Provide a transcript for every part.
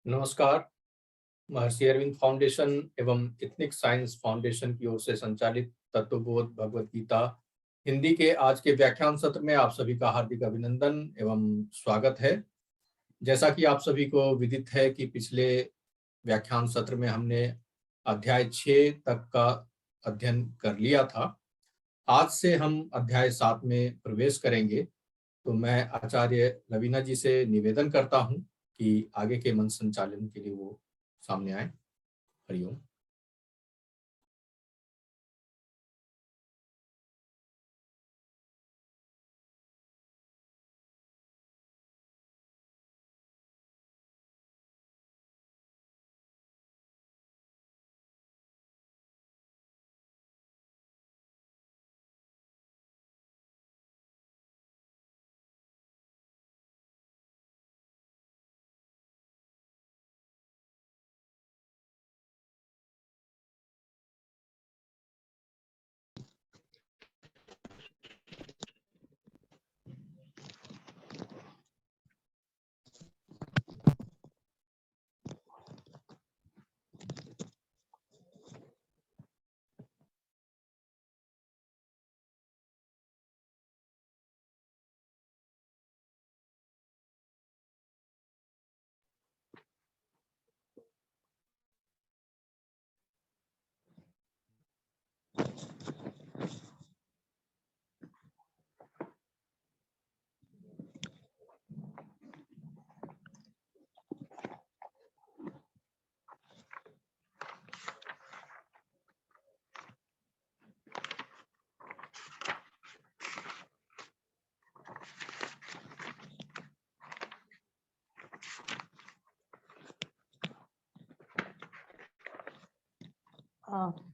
नमस्कार। महर्षि अरविंद फाउंडेशन एवं ethnic science foundation की ओर से संचालित तत्वबोध भगवत गीता हिंदी के आज के व्याख्यान सत्र में आप सभी का हार्दिक अभिनंदन एवं स्वागत है। जैसा कि आप सभी को विदित है कि पिछले व्याख्यान सत्र में हमने अध्याय 6 तक का अध्ययन कर लिया था। आज से हम अध्याय 7 में प्रवेश करेंगे। तो मैं आचार्य रवीना जी से निवेदन करता हूं कि आगे के मंच संचालन के लिए वो सामने आए। हरिओम।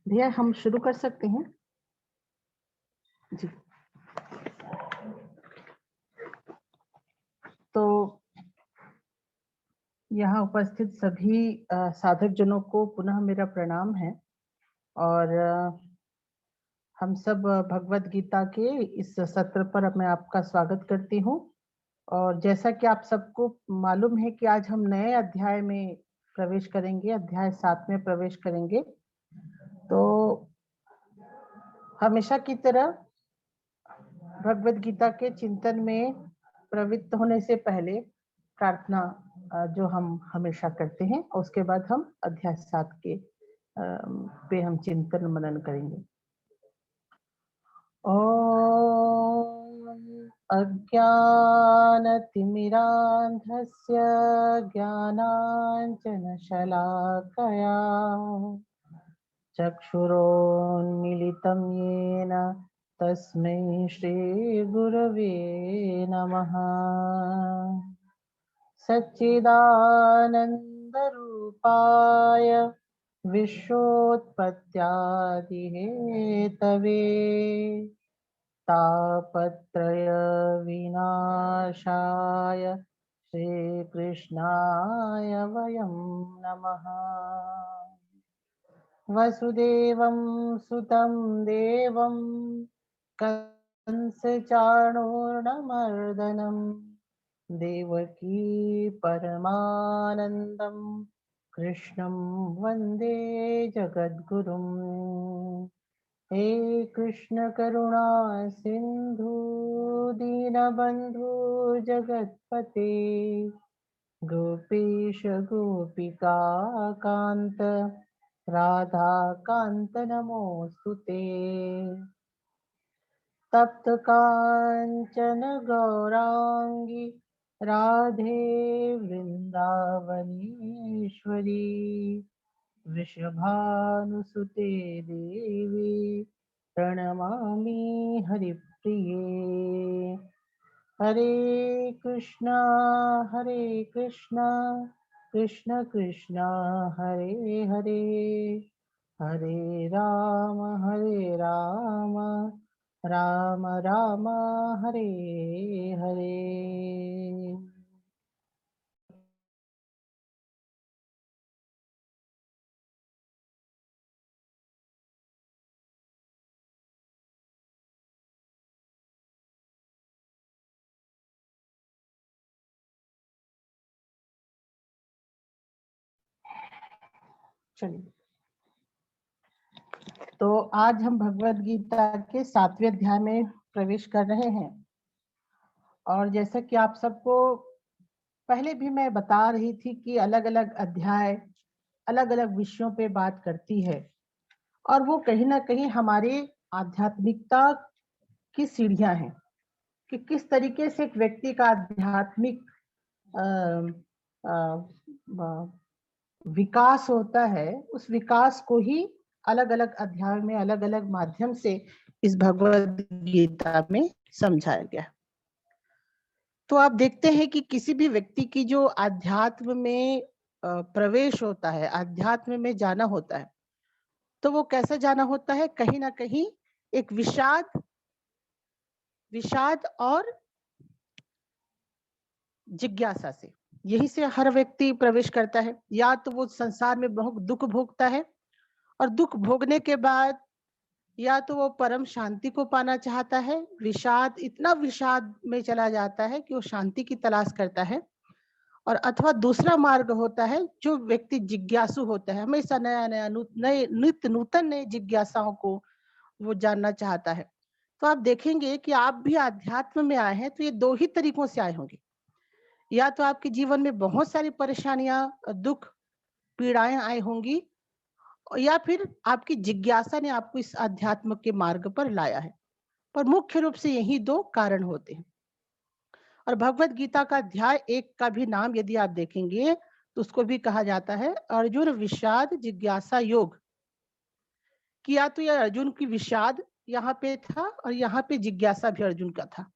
भैया हम शुरू कर सकते हैं जी। तो यहाँ उपस्थित सभी साधक जनों को पुनः मेरा प्रणाम है और हम सब भगवत गीता के इस सत्र पर मैं आपका स्वागत करती हूँ। और जैसा कि आप सबको मालूम है कि आज हम नए अध्याय में प्रवेश करेंगे, अध्याय 7 में प्रवेश करेंगे। तो हमेशा की तरह भगवत गीता के चिंतन में प्रवृत्त होने से पहले प्रार्थना जो हम हमेशा करते हैं, उसके बाद हम अध्याय 7 के पे हम चिंतन मनन करेंगे। ओम अज्ञानतिमिरान्धस्य ज्ञानाञ्जनशलाकया चक्षुरोन्मीलितं येन तस्मै श्रीगुरवे नमः। सच्चिदानन्दरूपाय विश्वोत्पत्त्यादिहेतवे तापत्रय विनाशाय श्रीकृष्णाय वयं नमः। वसुदेवं सुतं देवं कंसचाणूर्णमर्दनं देवकी परमानन्दं कृष्णं वन्दे जगद्गुरुम्। हे कृष्ण करुणा सिंधु दीनबंधु जगत्पते गोपीश गोपिका कांत राधा कांत नमोस्तुते। तप्त कांचन गौरांगी राधे वृंदावनेश्वरी वृषभानुसुते देवी प्रणमामि हरिप्रिये। हरे कृष्णा कृष्ण कृष्ण हरे हरे, हरे राम राम राम हरे हरे। चलिए, तो आज हम भगवद गीता के 7वें अध्याय में प्रवेश कर रहे हैं। और जैसा कि आप सबको पहले भी मैं बता रही थी कि अलग अलग अध्याय अलग अलग विषयों पे बात करती है, और वो कहीं ना कहीं हमारे आध्यात्मिकता की सीढ़ियां हैं कि किस तरीके से एक व्यक्ति का आध्यात्मिक विकास होता है। उस विकास को ही अलग अलग अध्याय में अलग अलग माध्यम से इस भगवद गीता में समझाया गया। तो आप देखते हैं कि किसी भी व्यक्ति की जो आध्यात्म में प्रवेश होता है, आध्यात्म में जाना होता है, तो वो कैसा जाना होता है? कहीं ना कहीं एक विषाद और जिज्ञासा से। यही से हर व्यक्ति प्रवेश करता है। या तो वो संसार में बहुत दुख भोगता है, और दुख भोगने के बाद या तो वो परम शांति को पाना चाहता है, इतना विषाद में चला जाता है कि वो शांति की तलाश करता है। और अथवा दूसरा मार्ग होता है, जो व्यक्ति जिज्ञासु होता है, हमेशा नया नया नित्य नूतन नए जिज्ञासाओं को वो जानना चाहता है। तो आप देखेंगे कि आप भी आध्यात्म में आए हैं तो ये दो ही तरीकों से आए होंगे। या तो आपके जीवन में बहुत सारी परेशानियां, दुख, पीड़ाएं आई होंगी, या फिर आपकी जिज्ञासा ने आपको इस अध्यात्म के मार्ग पर लाया है। पर मुख्य रूप से यही दो कारण होते हैं। और भगवत गीता का अध्याय 1 का भी नाम यदि आप देखेंगे तो उसको भी कहा जाता है अर्जुन विषाद जिज्ञासा योग। किया तो यह अर्जुन की विषाद यहाँ पे था, और यहाँ पे जिज्ञासा भी अर्जुन का था।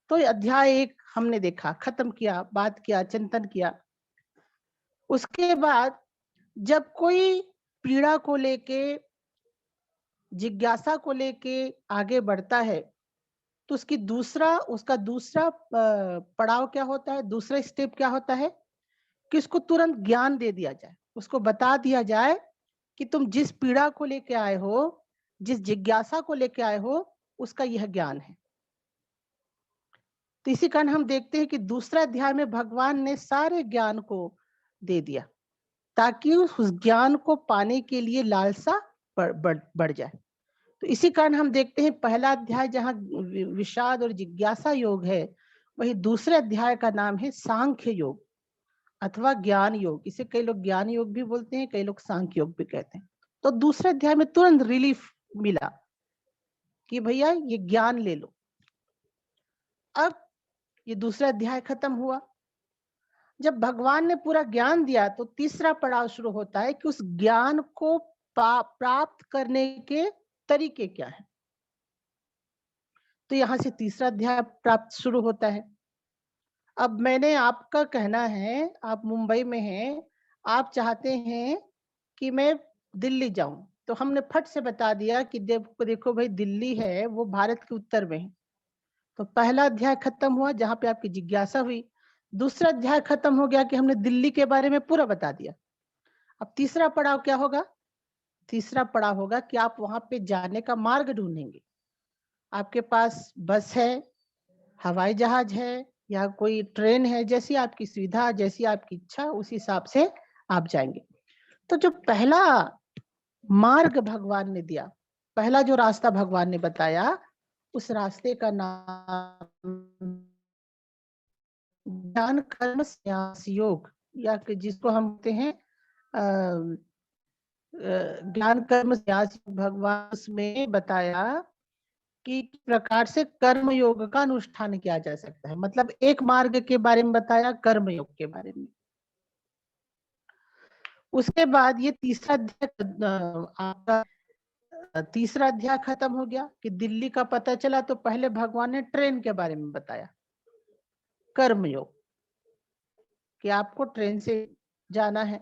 तो अध्याय 1 हमने देखा, खत्म किया, बात किया, चिंतन किया। उसके बाद जब कोई पीड़ा को लेके, जिज्ञासा को लेके आगे बढ़ता है, तो उसका दूसरा पड़ाव क्या होता है, दूसरा स्टेप क्या होता है कि उसको तुरंत ज्ञान दे दिया जाए, उसको बता दिया जाए कि तुम जिस पीड़ा को लेके आए हो, जिस जिज्ञासा को लेके आए हो, उसका यह ज्ञान है। तो इसी कारण हम देखते हैं कि दूसरा अध्याय में भगवान ने सारे ज्ञान को दे दिया, ताकि उस ज्ञान को पाने के लिए लालसा बढ़ जाए। तो इसी कारण हम देखते हैं पहला अध्याय जहाँ विषाद और जिज्ञासा योग है, वही दूसरे अध्याय का नाम है सांख्य योग अथवा ज्ञान योग। इसे कई लोग ज्ञान योग भी बोलते हैं, कई लोग सांख्य योग भी कहते हैं। तो दूसरे अध्याय में तुरंत रिलीफ मिला कि भैया ये ज्ञान ले लो। अब ये दूसरा अध्याय खत्म हुआ। जब भगवान ने पूरा ज्ञान दिया तो तीसरा पड़ाव शुरू होता है कि उस ज्ञान को प्राप्त करने के तरीके क्या है। तो यहाँ से तीसरा अध्याय प्राप्त शुरू होता है। अब मैंने आपका कहना है, आप मुंबई में हैं, आप चाहते हैं कि मैं दिल्ली जाऊं, तो हमने फट से बता दिया कि देखो भाई, दिल्ली है वो भारत के उत्तर में है। तो पहला अध्याय खत्म हुआ जहां पे आपकी जिज्ञासा हुई। दूसरा अध्याय खत्म हो गया कि हमने दिल्ली के बारे में पूरा बता दिया। अब तीसरा पड़ाव क्या होगा? तीसरा पड़ाव होगा कि आप वहां पे जाने का मार्ग ढूंढेंगे। आपके पास बस है, हवाई जहाज है, या कोई ट्रेन है, जैसी आपकी सुविधा, जैसी आपकी इच्छा, उस हिसाब से आप जाएंगे। तो जो पहला मार्ग भगवान ने दिया, पहला जो रास्ता भगवान ने बताया, उस रास्ते का नाम ज्ञान कर्म संन्यास योग, या जिसको हम कहते हैं ज्ञान कर्म संन्यास। भगवान उसमें बताया कि किस प्रकार से कर्म योग का अनुष्ठान किया जा सकता है। मतलब एक मार्ग के बारे में बताया, कर्म योग के बारे में। उसके बाद ये तीसरा अध्याय खत्म हो गया कि दिल्ली का पता चला, तो पहले भगवान ने ट्रेन के बारे में बताया, कर्म योग, कि आपको ट्रेन से जाना है।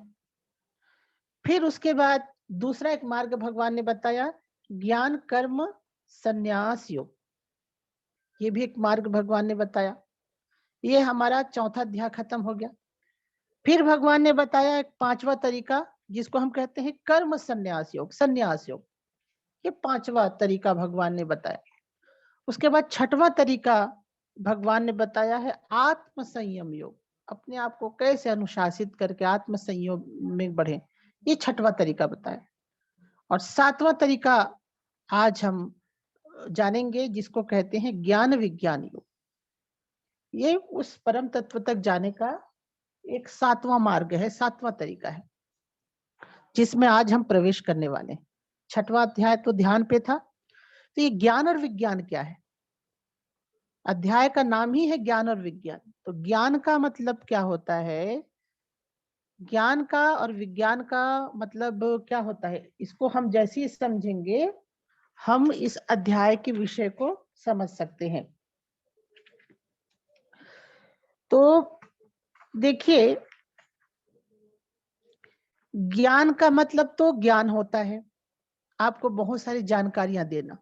फिर उसके बाद दूसरा एक मार्ग भगवान ने बताया, ज्ञान कर्म संन्यास योग। ये भी एक मार्ग भगवान ने बताया। ये हमारा चौथा अध्याय खत्म हो गया। फिर भगवान ने बताया एक पांचवा तरीका, जिसको हम कहते हैं कर्म संन्यास योग, संन्यास योग। ये पांचवा तरीका भगवान ने बताया। उसके बाद छठवां तरीका भगवान ने बताया है आत्म संयम योग। अपने आप को कैसे अनुशासित करके आत्म संयम में बढ़े, ये छठवां तरीका बताया। और सातवां तरीका आज हम जानेंगे, जिसको कहते हैं ज्ञान विज्ञान योग। ये उस परम तत्व तक जाने का एक सातवां मार्ग है, सातवां तरीका है, जिसमें आज हम प्रवेश करने वाले हैं। छठवां अध्याय तो ध्यान पे था, तो ये ज्ञान और विज्ञान क्या है? अध्याय का नाम ही है ज्ञान और विज्ञान। तो ज्ञान का मतलब क्या होता है, ज्ञान का और विज्ञान का मतलब क्या होता है, इसको हम जैसे ही समझेंगे हम इस अध्याय के विषय को समझ सकते हैं। तो देखिए, ज्ञान का मतलब तो ज्ञान होता है, आपको बहुत सारी जानकारियां देना,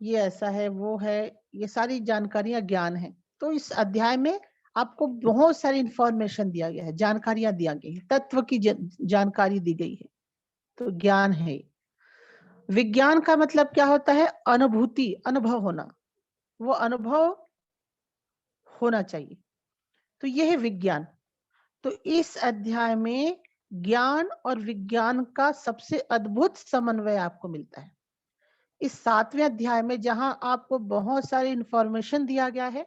ये ऐसा है वो है, ये सारी जानकारियां ज्ञान है। तो इस अध्याय में आपको बहुत सारी इंफॉर्मेशन दिया गया है, जानकारियां दिया गई है, तत्व की जानकारी दी गई है, तो ज्ञान है। विज्ञान का मतलब क्या होता है? अनुभूति, अनुभव होना, वो अनुभव होना चाहिए, तो यह है विज्ञान। तो इस अध्याय में ज्ञान और विज्ञान का सबसे अद्भुत समन्वय आपको मिलता है। इस सातवें अध्याय में जहां आपको बहुत सारी इंफॉर्मेशन दिया गया है,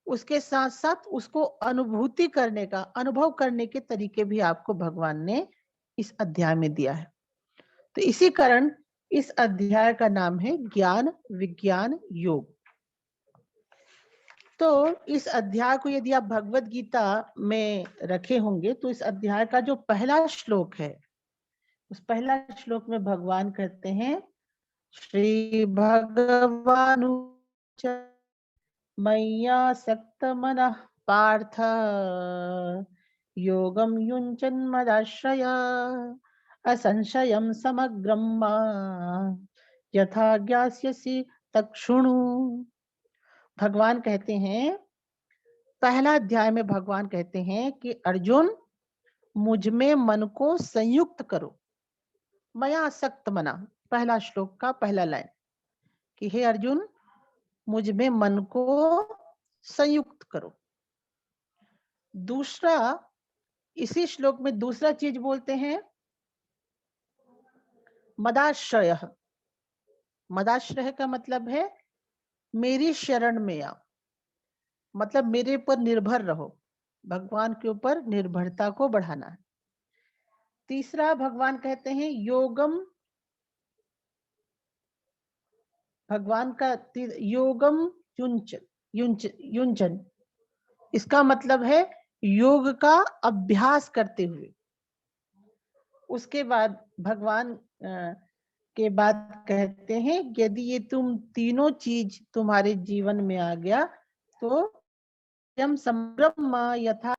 उसके साथ साथ उसको अनुभूति करने का, अनुभव करने के तरीके भी आपको भगवान ने इस अध्याय में दिया है। तो इसी कारण इस अध्याय का नाम है ज्ञान विज्ञान योग। तो इस अध्याय को यदि आप भगवत गीता में रखे होंगे, तो इस अध्याय का जो पहला श्लोक है, उस पहला श्लोक में भगवान कहते हैं, श्री भगवान मय्यासक्त मनः पार्थ योगम युञ्जन् मदाश्रय असंशयं समग्रं मां यथा ज्ञास्यसि तच्छृणु। भगवान कहते हैं, पहला अध्याय में भगवान कहते हैं कि अर्जुन, मुझ में मन को संयुक्त करो। मया आसक्त मना, पहला श्लोक का पहला लाइन, कि हे अर्जुन, मुझ में मन को संयुक्त करो। दूसरा, इसी श्लोक में दूसरा चीज बोलते हैं, मदाश्रय। मदाश्रय का मतलब है मेरी शरण में आओ, मतलब मेरे पर निर्भर रहो, भगवान के ऊपर निर्भरता को बढ़ाना है। तीसरा, भगवान कहते हैं योगम, भगवान का योगम युञ्जन, इसका मतलब है योग का अभ्यास करते हुए। उसके बाद भगवान के बाद कहते हैं, यदि ये तुम तीनों चीज तुम्हारे जीवन में आ गया तो यम संभ्रम यथा।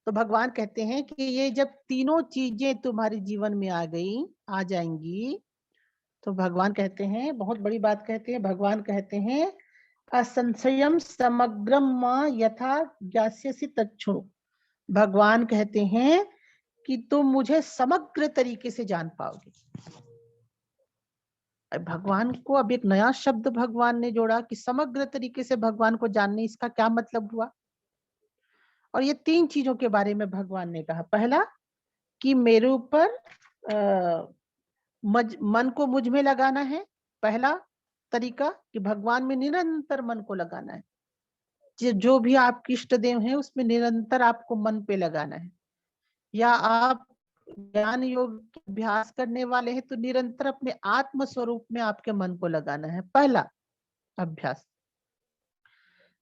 तो भगवान कहते हैं कि ये जब तीनों चीजें तुम्हारे जीवन में आ गई, आ जाएंगी, तो भगवान कहते हैं, बहुत बड़ी बात कहते हैं, भगवान कहते हैं असंशयम समग्रम यथा ज्ञास्यसि तच्छृणु। भगवान कहते हैं कि तुम मुझे समग्र तरीके से जान पाओगे। भगवान को अब एक नया शब्द भगवान ने जोड़ा कि समग्र तरीके से भगवान को जानने, इसका क्या मतलब हुआ? और ये तीन चीजों के बारे में भगवान ने कहा। पहला, कि मेरे ऊपर मन को मुझ में लगाना है, पहला तरीका, कि भगवान में निरंतर मन को लगाना है। जो भी आपके इष्ट देव हैं उसमें निरंतर आपको मन पे लगाना है। या आप ज्ञान योग के अभ्यास करने वाले हैं तो निरंतर अपने आत्म स्वरूप में आपके मन को लगाना है, पहला अभ्यास।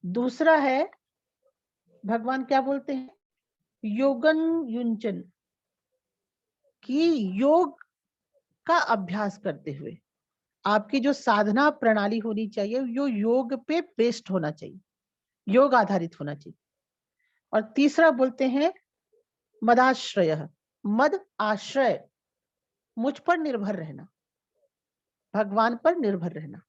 दूसरा है, भगवान क्या बोलते हैं, योगन युञ्जन, कि योग का अभ्यास करते हुए आपकी जो साधना प्रणाली होनी चाहिए वो योग पे बेस्ड होना चाहिए, योग आधारित होना चाहिए। और तीसरा बोलते हैं मदाश्रय, मद आश्रय, मुझ पर निर्भर रहना, भगवान पर निर्भर रहना।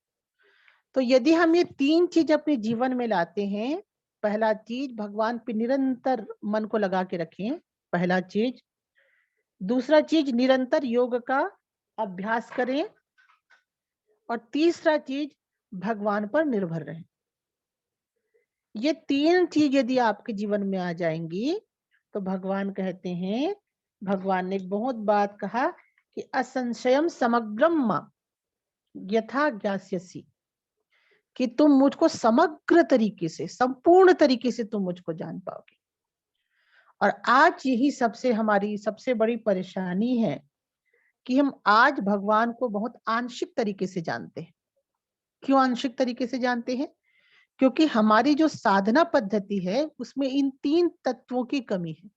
तो यदि हम ये तीन चीज अपने जीवन में लाते हैं, पहला चीज भगवान पे निरंतर मन को लगा के रखें, पहला चीज। दूसरा चीज निरंतर योग का अभ्यास करें। और तीसरा चीज भगवान पर निर्भर रहें। ये 3 चीज यदि आपके जीवन में आ जाएंगी तो भगवान कहते हैं, भगवान ने एक बहुत बात कहा कि असंशयम समग्रम यथा ज्ञास्यसि, कि तुम मुझको समग्र तरीके से, संपूर्ण तरीके से तुम मुझको जान पाओगे। और आज यही सबसे हमारी सबसे बड़ी परेशानी है कि हम आज भगवान को बहुत आंशिक तरीके से जानते हैं। क्यों आंशिक तरीके से जानते हैं? क्योंकि हमारी जो साधना पद्धति है उसमें इन 3 तत्वों की कमी है।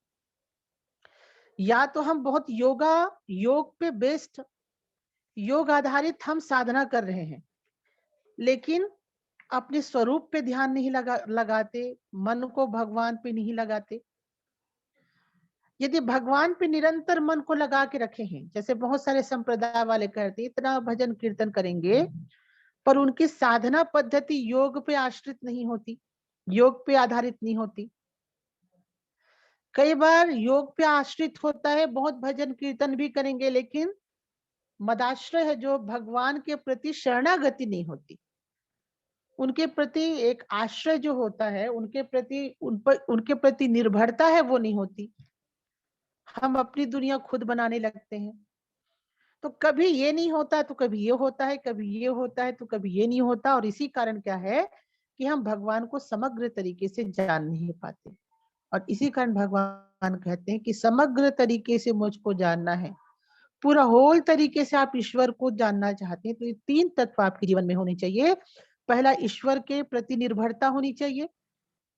या तो हम बहुत योग पे बेस्ड, योग आधारित हम साधना कर रहे हैं, लेकिन अपने स्वरूप पे ध्यान नहीं लगाते, मन को भगवान पे नहीं लगाते। यदि भगवान पे निरंतर मन को लगा के रखे हैं, जैसे बहुत सारे संप्रदाय वाले कहते हैं इतना भजन कीर्तन करेंगे, पर उनकी साधना पद्धति योग पे आश्रित नहीं होती, योग पे आधारित नहीं होती। कई बार योग पे आश्रित होता है, बहुत भजन कीर्तन भी करेंगे, लेकिन मदाश्रय है जो भगवान के प्रति शरणागति नहीं होती, उनके प्रति एक आश्रय जो होता है, उनके प्रति निर्भरता है, वो नहीं होती। हम अपनी दुनिया खुद बनाने लगते हैं। तो कभी ये नहीं होता तो कभी ये होता है, कभी ये होता है तो कभी ये नहीं होता। और इसी कारण क्या है कि हम भगवान को समग्र तरीके से जान नहीं पाते। और इसी कारण भगवान कहते हैं कि समग्र तरीके से मुझको जानना है, पूरा होल तरीके से आप ईश्वर को जानना चाहते हैं, तो ये 3 तत्व आपके जीवन में होने चाहिए। पहला, ईश्वर के प्रति निर्भरता होनी चाहिए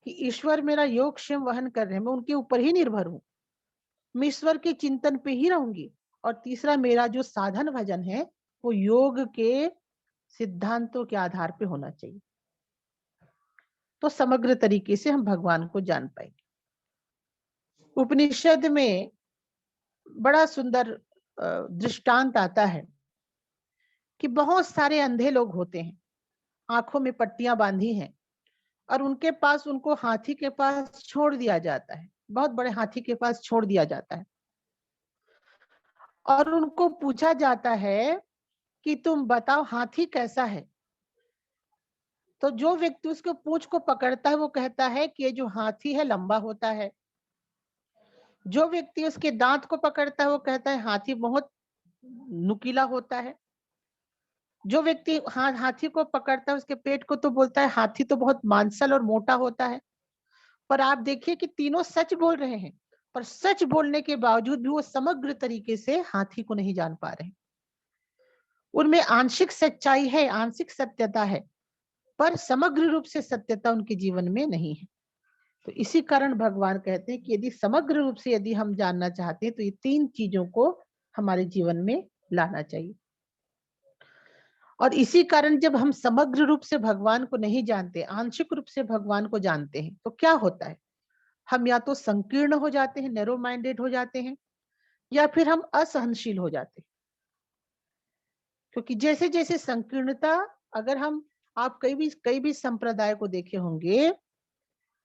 कि ईश्वर मेरा योगक्षेम वहन कर रहे हैं, मैं उनके ऊपर ही निर्भर हूँ, मैं ईश्वर के चिंतन पे ही रहूंगी। और तीसरा, मेरा जो साधन भजन है वो योग के सिद्धांतों के आधार पे होना चाहिए। तो समग्र तरीके से हम भगवान को जान पाएंगे। उपनिषद में बड़ा सुंदर दृष्टांत आता है कि बहुत सारे अंधे लोग होते हैं, आंखों में पट्टियां बांधी हैं, और उनके पास, उनको हाथी के पास छोड़ दिया जाता है, बहुत बड़े हाथी के पास छोड़ दिया जाता है, और उनको पूछा जाता है कि तुम बताओ हाथी कैसा है। तो जो व्यक्ति उसके पूंछ को पकड़ता है वो कहता है कि ये जो हाथी है लंबा होता है। जो व्यक्ति उसके दांत को पकड़ता है वो कहता है हाथी बहुत नुकीला होता है। जो व्यक्ति हाथी को पकड़ता है उसके पेट को, तो बोलता है हाथी तो बहुत मांसल और मोटा होता है। पर आप देखिए कि तीनों सच बोल रहे हैं, पर सच बोलने के बावजूद भी वो समग्र तरीके से हाथी को नहीं जान पा रहे। उनमें आंशिक सच्चाई है, आंशिक सत्यता है, पर समग्र रूप से सत्यता उनके जीवन में नहीं है। तो इसी कारण भगवान कहते हैं कि यदि समग्र रूप से यदि हम जानना चाहते हैं तो ये 3 चीजों को हमारे जीवन में लाना चाहिए। और इसी कारण जब हम समग्र रूप से भगवान को नहीं जानते, आंशिक रूप से भगवान को जानते हैं, तो क्या होता है, हम या तो संकीर्ण हो जाते हैं, नैरो माइंडेड हो जाते हैं, या फिर हम असहनशील हो जाते हैं। क्योंकि जैसे जैसे संकीर्णता, अगर हम, आप कई भी संप्रदाय को देखे होंगे,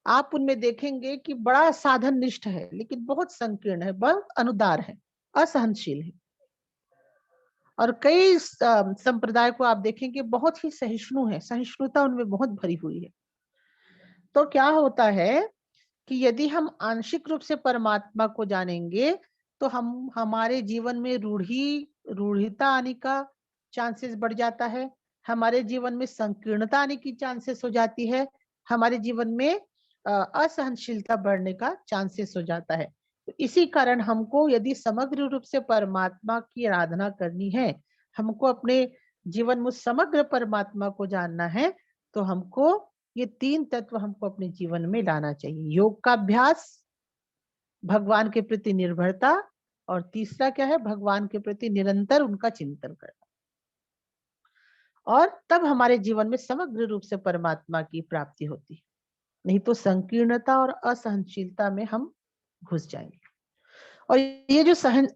आप उनमें देखेंगे कि बड़ा साधन निष्ठ है, लेकिन बहुत संकीर्ण है, बहुत अनुदार है, असहनशील है। और कई संप्रदाय को आप देखेंगे बहुत ही सहिष्णु है, सहिष्णुता उनमें बहुत भरी हुई है। तो क्या होता है कि यदि हम आंशिक रूप से परमात्मा को जानेंगे तो हम, हमारे जीवन में रूढ़िता आने का चांसेस बढ़ जाता है, हमारे जीवन में संकीर्णता आने की चांसेस हो जाती है, हमारे जीवन में असहनशीलता बढ़ने का चांसेस हो जाता है। तो इसी कारण हमको यदि समग्र रूप से परमात्मा की आराधना करनी है, हमको अपने जीवन में समग्र परमात्मा को जानना है, तो हमको ये 3 तत्व हमको अपने जीवन में लाना चाहिए। योग का अभ्यास, भगवान के प्रति निर्भरता, और तीसरा क्या है, भगवान के प्रति निरंतर उनका चिंतन करना। और तब हमारे जीवन में समग्र रूप से परमात्मा की प्राप्ति होती है। नहीं तो संकीर्णता और असहनशीलता में हम घुस जाएंगे। और ये जो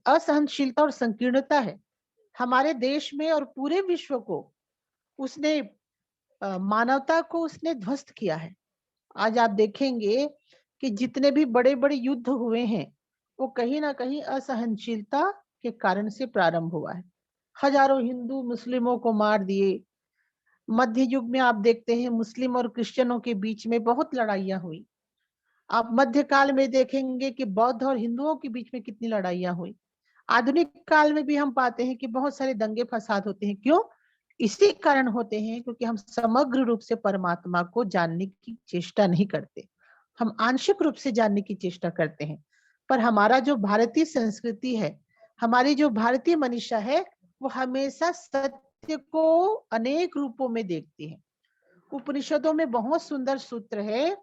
असहनशीलता और संकीर्णता है, हमारे देश में और पूरे विश्व को उसने, मानवता को उसने ध्वस्त किया है। आज आप देखेंगे कि जितने भी बड़े बड़े युद्ध हुए हैं वो कहीं ना कहीं असहनशीलता के कारण से प्रारंभ हुआ है। हजारों हिंदू मुस्लिमों को मार दिए, मध्य युग में आप देखते हैं मुस्लिम और क्रिश्चियनों के बीच में बहुत लड़ाइयाँ हुई। आप मध्यकाल में देखेंगे कि बौद्ध और हिंदुओं के बीच में कितनी लड़ाइयाँ हुई। आधुनिक काल में भी हम पाते हैं कि बहुत सारे दंगे फसाद होते हैं। क्यों? इसी कारण होते हैं क्योंकि हम समग्र रूप से परमात्मा को जानने की चेष्टा नहीं करते, हम आंशिक रूप से जानने की चेष्टा करते हैं। पर हमारा जो भारतीय संस्कृति है, हमारी जो भारतीय मनीषा है, वो हमेशा सत्य को अनेक रूपों में देखती है। उपनिषदों में बहुत सुंदर सूत्र है।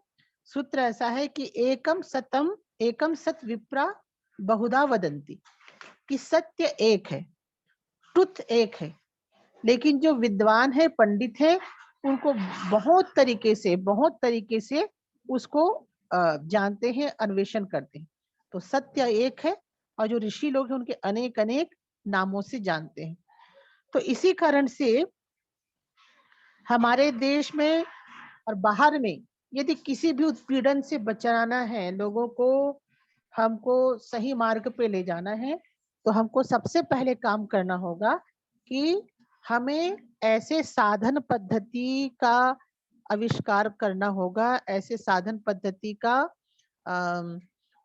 सूत्र ऐसा है कि एकम सत विप्रा बहुधा वदंती, कि सत्य एक है, ट्रुथ एक है, लेकिन जो विद्वान है, पंडित है, उनको बहुत तरीके से उसको जानते हैं, अन्वेषण करते हैं। तो सत्य एक है और जो ऋषि लोग हैं उनके अनेक अनेक नामों से जानते हैं। तो इसी कारण से हमारे देश में और बाहर में यदि किसी भी उत्पीड़न से बचाना है, लोगों को हमको सही मार्ग पे ले जाना है, तो हमको सबसे पहले काम करना होगा कि हमें ऐसे साधन पद्धति का आविष्कार करना होगा, ऐसे साधन पद्धति का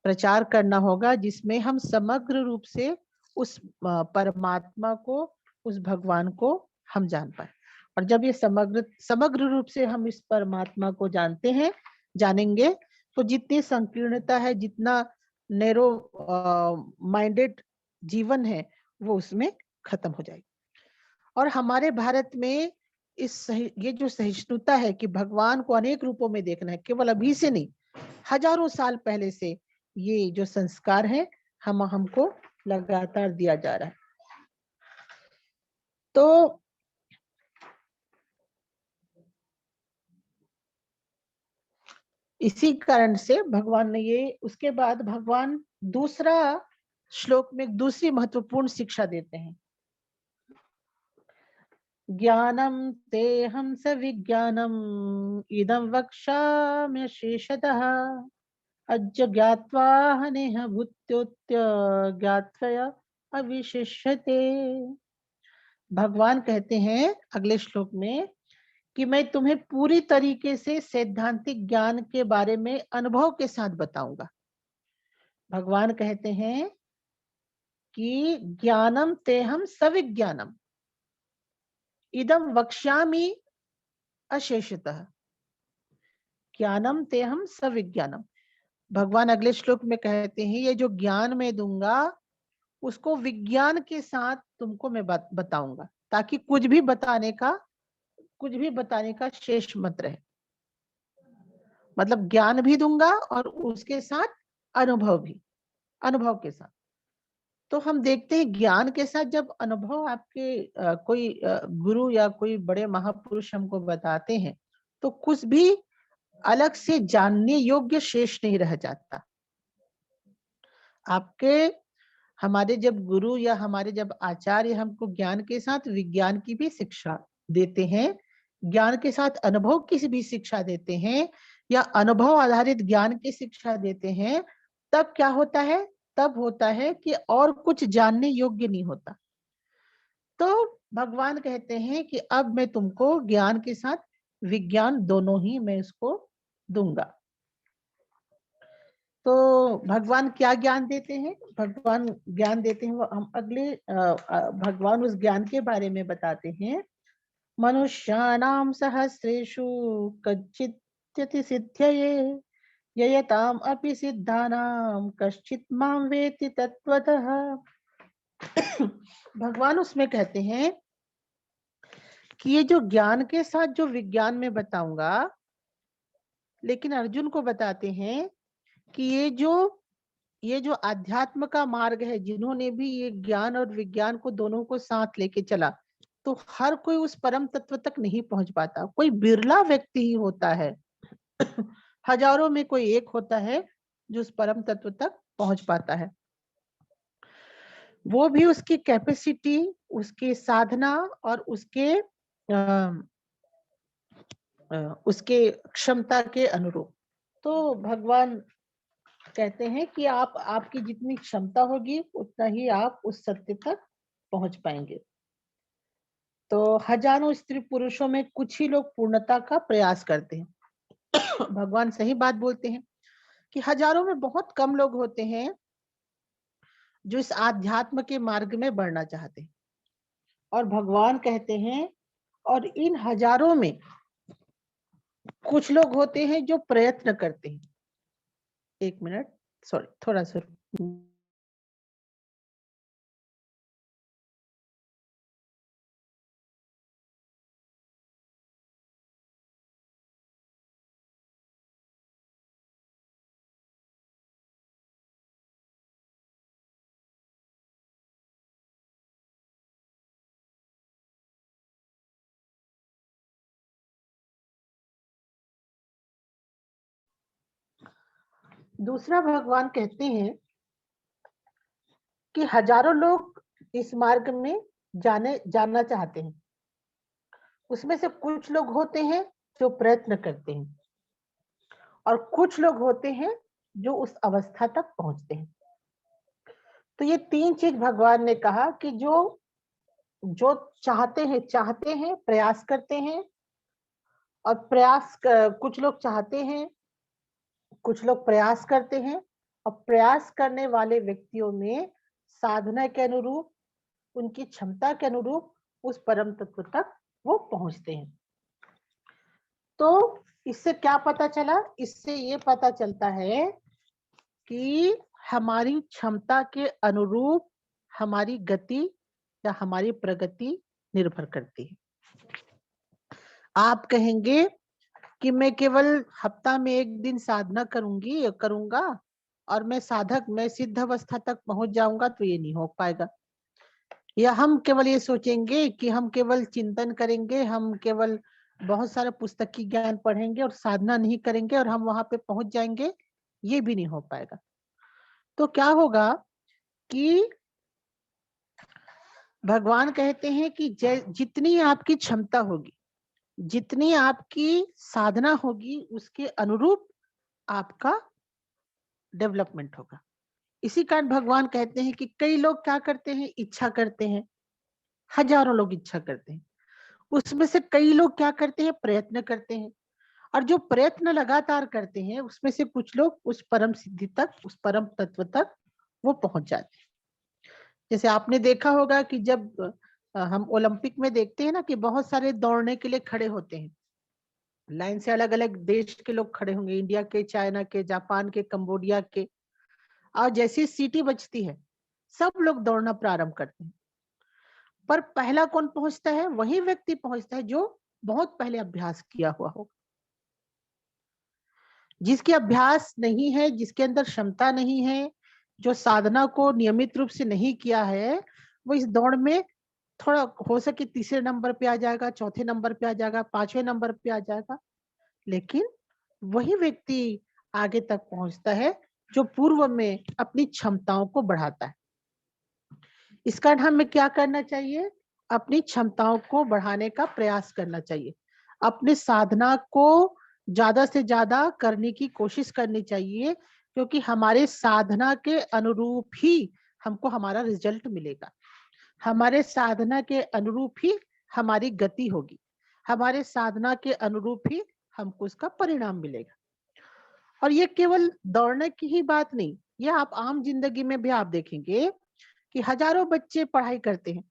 प्रचार करना होगा जिसमें हम समग्र रूप से उस परमात्मा को, उस भगवान को हम जान पाए। और जब ये समग्र रूप से हम इस परमात्मा को जानेंगे, तो जितनी संकीर्णता है, जितना नैरो माइंडेड जीवन है, वो उसमें खत्म हो जाएगी। और हमारे भारत में ये जो सहिष्णुता है कि भगवान को अनेक रूपों में देखना है, केवल अभी से नहीं, हजारों साल पहले से ये जो संस्कार है हमको लगातार दिया जा रहा है। तो इसी कारण से भगवान ने ये, उसके बाद भगवान दूसरा श्लोक में एक दूसरी महत्वपूर्ण शिक्षा देते हैं। ज्ञानम तेहं सविज्ञानम इदं वक्ष्यामि शेषतः अज्ञात्वा हनेह भूत्योत्य ज्ञात्वया अविशिष्यते। भगवान कहते हैं अगले श्लोक में कि मैं तुम्हें पूरी तरीके से सैद्धांतिक ज्ञान के बारे में अनुभव के साथ बताऊंगा। भगवान कहते हैं कि ज्ञानम तेहं सविज्ञानम इदं वक्ष्यामि अशेषतः, ज्ञानम तेहं सविज्ञानम। भगवान अगले श्लोक में कहते हैं ये जो ज्ञान मैं दूंगा उसको विज्ञान के साथ तुमको मैं बताऊंगा, ताकि कुछ भी बताने का शेष मत रहे। मतलब ज्ञान भी दूंगा और उसके साथ अनुभव के साथ। तो हम देखते हैं ज्ञान के साथ जब अनुभव आपके कोई गुरु या कोई बड़े महापुरुष हमको बताते हैं, तो कुछ भी अलग से जानने योग्य शेष नहीं रह जाता। हमारे जब गुरु या हमारे जब आचार्य हमको ज्ञान के साथ विज्ञान की भी शिक्षा देते हैं, ज्ञान के साथ अनुभव की भी शिक्षा देते हैं, या अनुभव आधारित ज्ञान की शिक्षा देते हैं, तब क्या होता है? तब होता है कि और कुछ जानने योग्य नहीं होता। तो भगवान कहते हैं कि अब मैं तुमको ज्ञान के साथ विज्ञान दोनों ही मैं इसको दूंगा। तो भगवान क्या ज्ञान देते हैं? भगवान ज्ञान देते हैं वो हम अगले भगवान उस ज्ञान के बारे में बताते हैं। मनुष्याणाम सहस्रेषु कच्चित् सिद्धये ययताम अपि सिद्धानाम कश्चित् मां वेति तत्वतः। भगवान उसमें कहते हैं कि ये जो ज्ञान के साथ जो विज्ञान में बताऊंगा, लेकिन अर्जुन को बताते हैं कि ये जो आध्यात्म का मार्ग है, जिन्होंने भी ये ज्ञान और विज्ञान को दोनों को साथ लेके चला, तो हर कोई उस परम तत्व तक नहीं पहुंच पाता। कोई बिरला व्यक्ति ही होता है हजारों में कोई एक होता है जो उस परम तत्व तक पहुंच पाता है। वो भी उसकी कैपेसिटी, उसकी साधना और उसके क्षमता के अनुरूप। तो भगवान कहते हैं कि आपकी जितनी क्षमता होगी उतना ही आप उस सत्य तक पहुंच पाएंगे। तो हजारों स्त्री पुरुषों में कुछ ही लोग पूर्णता का प्रयास करते हैं। भगवान सही बात बोलते हैं कि हजारों में बहुत कम लोग होते हैं जो इस आध्यात्म के मार्ग में बढ़ना चाहते हैं। और भगवान कहते हैं और इन हजारों में कुछ लोग होते हैं जो प्रयत्न करते हैं। एक मिनट, सॉरी, थोड़ा सा। दूसरा, भगवान कहते हैं कि हजारों लोग इस मार्ग में जानना चाहते हैं। उसमें से कुछ लोग होते हैं जो प्रयत्न करते हैं और कुछ लोग होते हैं जो उस अवस्था तक पहुंचते हैं। तो ये तीन चीज भगवान ने कहा कि जो जो चाहते हैं, प्रयास करते हैं, और कुछ लोग चाहते हैं, कुछ लोग प्रयास करते हैं, और प्रयास करने वाले व्यक्तियों में साधना के अनुरूप, उनकी क्षमता के अनुरूप उस परम तत्व तक वो पहुंचते हैं। तो इससे क्या पता चला? इससे ये पता चलता है कि हमारी क्षमता के अनुरूप हमारी गति या हमारी प्रगति निर्भर करती है। आप कहेंगे कि मैं केवल हफ्ता में एक दिन साधना करूंगा और मैं सिद्ध अवस्था तक पहुंच जाऊंगा, तो ये नहीं हो पाएगा। या हम केवल ये सोचेंगे कि हम केवल चिंतन करेंगे, हम केवल बहुत सारा पुस्तकीय ज्ञान पढ़ेंगे और साधना नहीं करेंगे और हम वहां पे पहुंच जाएंगे, ये भी नहीं हो पाएगा। तो क्या होगा कि भगवान कहते हैं कि जितनी आपकी क्षमता होगी, जितनी आपकी साधना होगी, उसके अनुरूप आपका डेवलपमेंट होगा। इसी कारण भगवान कहते हैं कि कई लोग क्या करते हैं, इच्छा करते हैं। हजारों लोग इच्छा करते हैं, उसमें से कई लोग क्या करते हैं, प्रयत्न करते हैं। और जो प्रयत्न लगातार करते हैं, उसमें से कुछ लोग उस परम सिद्धि तक, उस परम तत्व तक वो पहुंच जाते हैं। जैसे आपने देखा होगा कि जब हम ओलंपिक में देखते हैं ना कि बहुत सारे दौड़ने के लिए खड़े होते हैं, लाइन से अलग अलग देश के लोग खड़े होंगे, इंडिया के, चाइना के, जापान के, कंबोडिया के। और जैसी सीटी बजती है, सब लोग दौड़ना प्रारंभ करते हैं। पर पहला कौन पहुंचता है? वही व्यक्ति पहुंचता है जो बहुत पहले अभ्यास किया हुआ हो। जिसके अभ्यास नहीं है, जिसके अंदर क्षमता नहीं है, जो साधना को नियमित रूप से नहीं किया है, वो इस दौड़ में थोड़ा हो सके तीसरे नंबर पे आ जाएगा, चौथे नंबर पे आ जाएगा, पांचवें नंबर पे आ जाएगा। लेकिन वही व्यक्ति आगे तक पहुंचता है जो पूर्व में अपनी क्षमताओं को बढ़ाता है। इस कारण हमें क्या करना चाहिए? अपनी क्षमताओं को बढ़ाने का प्रयास करना चाहिए। अपने साधना को ज्यादा से ज्यादा करने की कोशिश करनी चाहिए, क्योंकि हमारे साधना के अनुरूप ही हमको हमारा रिजल्ट मिलेगा। हमारे साधना के अनुरूप ही हमारी गति होगी, हमारे साधना के अनुरूप ही हमको उसका परिणाम मिलेगा। और ये केवल दौड़ने की ही बात नहीं, ये आप आम जिंदगी में भी आप देखेंगे कि हजारों बच्चे पढ़ाई करते हैं,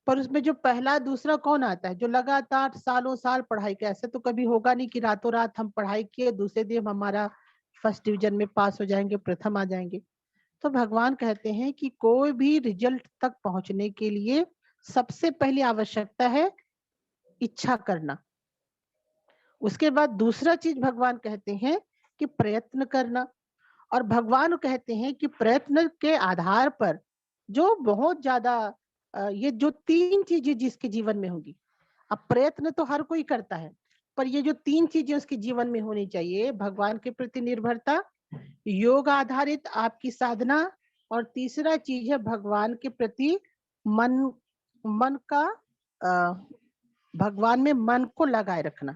पर उसमें जो पहला दूसरा कौन आता है? जो लगातार सालों साल पढ़ाई किया। ऐसा तो कभी होगा नहीं कि रातों रात हम पढ़ाई किए, दूसरे दिन हमारा फर्स्ट डिवीजन में पास हो जाएंगे, प्रथम आ जाएंगे। तो भगवान कहते हैं कि कोई भी रिजल्ट तक पहुंचने के लिए सबसे पहली आवश्यकता है इच्छा करना। उसके बाद दूसरा चीज भगवान कहते हैं कि प्रयत्न करना। और भगवान कहते हैं कि प्रयत्न के आधार पर जो बहुत ज्यादा ये जो तीन चीजें जिसके जीवन में होगी, अब प्रयत्न तो हर कोई करता है, पर ये जो तीन चीजें उसके जीवन में होनी चाहिए, भगवान के प्रति निर्भरता, योग आधारित आपकी साधना, और तीसरा चीज है भगवान के प्रति मन मन का भगवान में मन को लगाए रखना।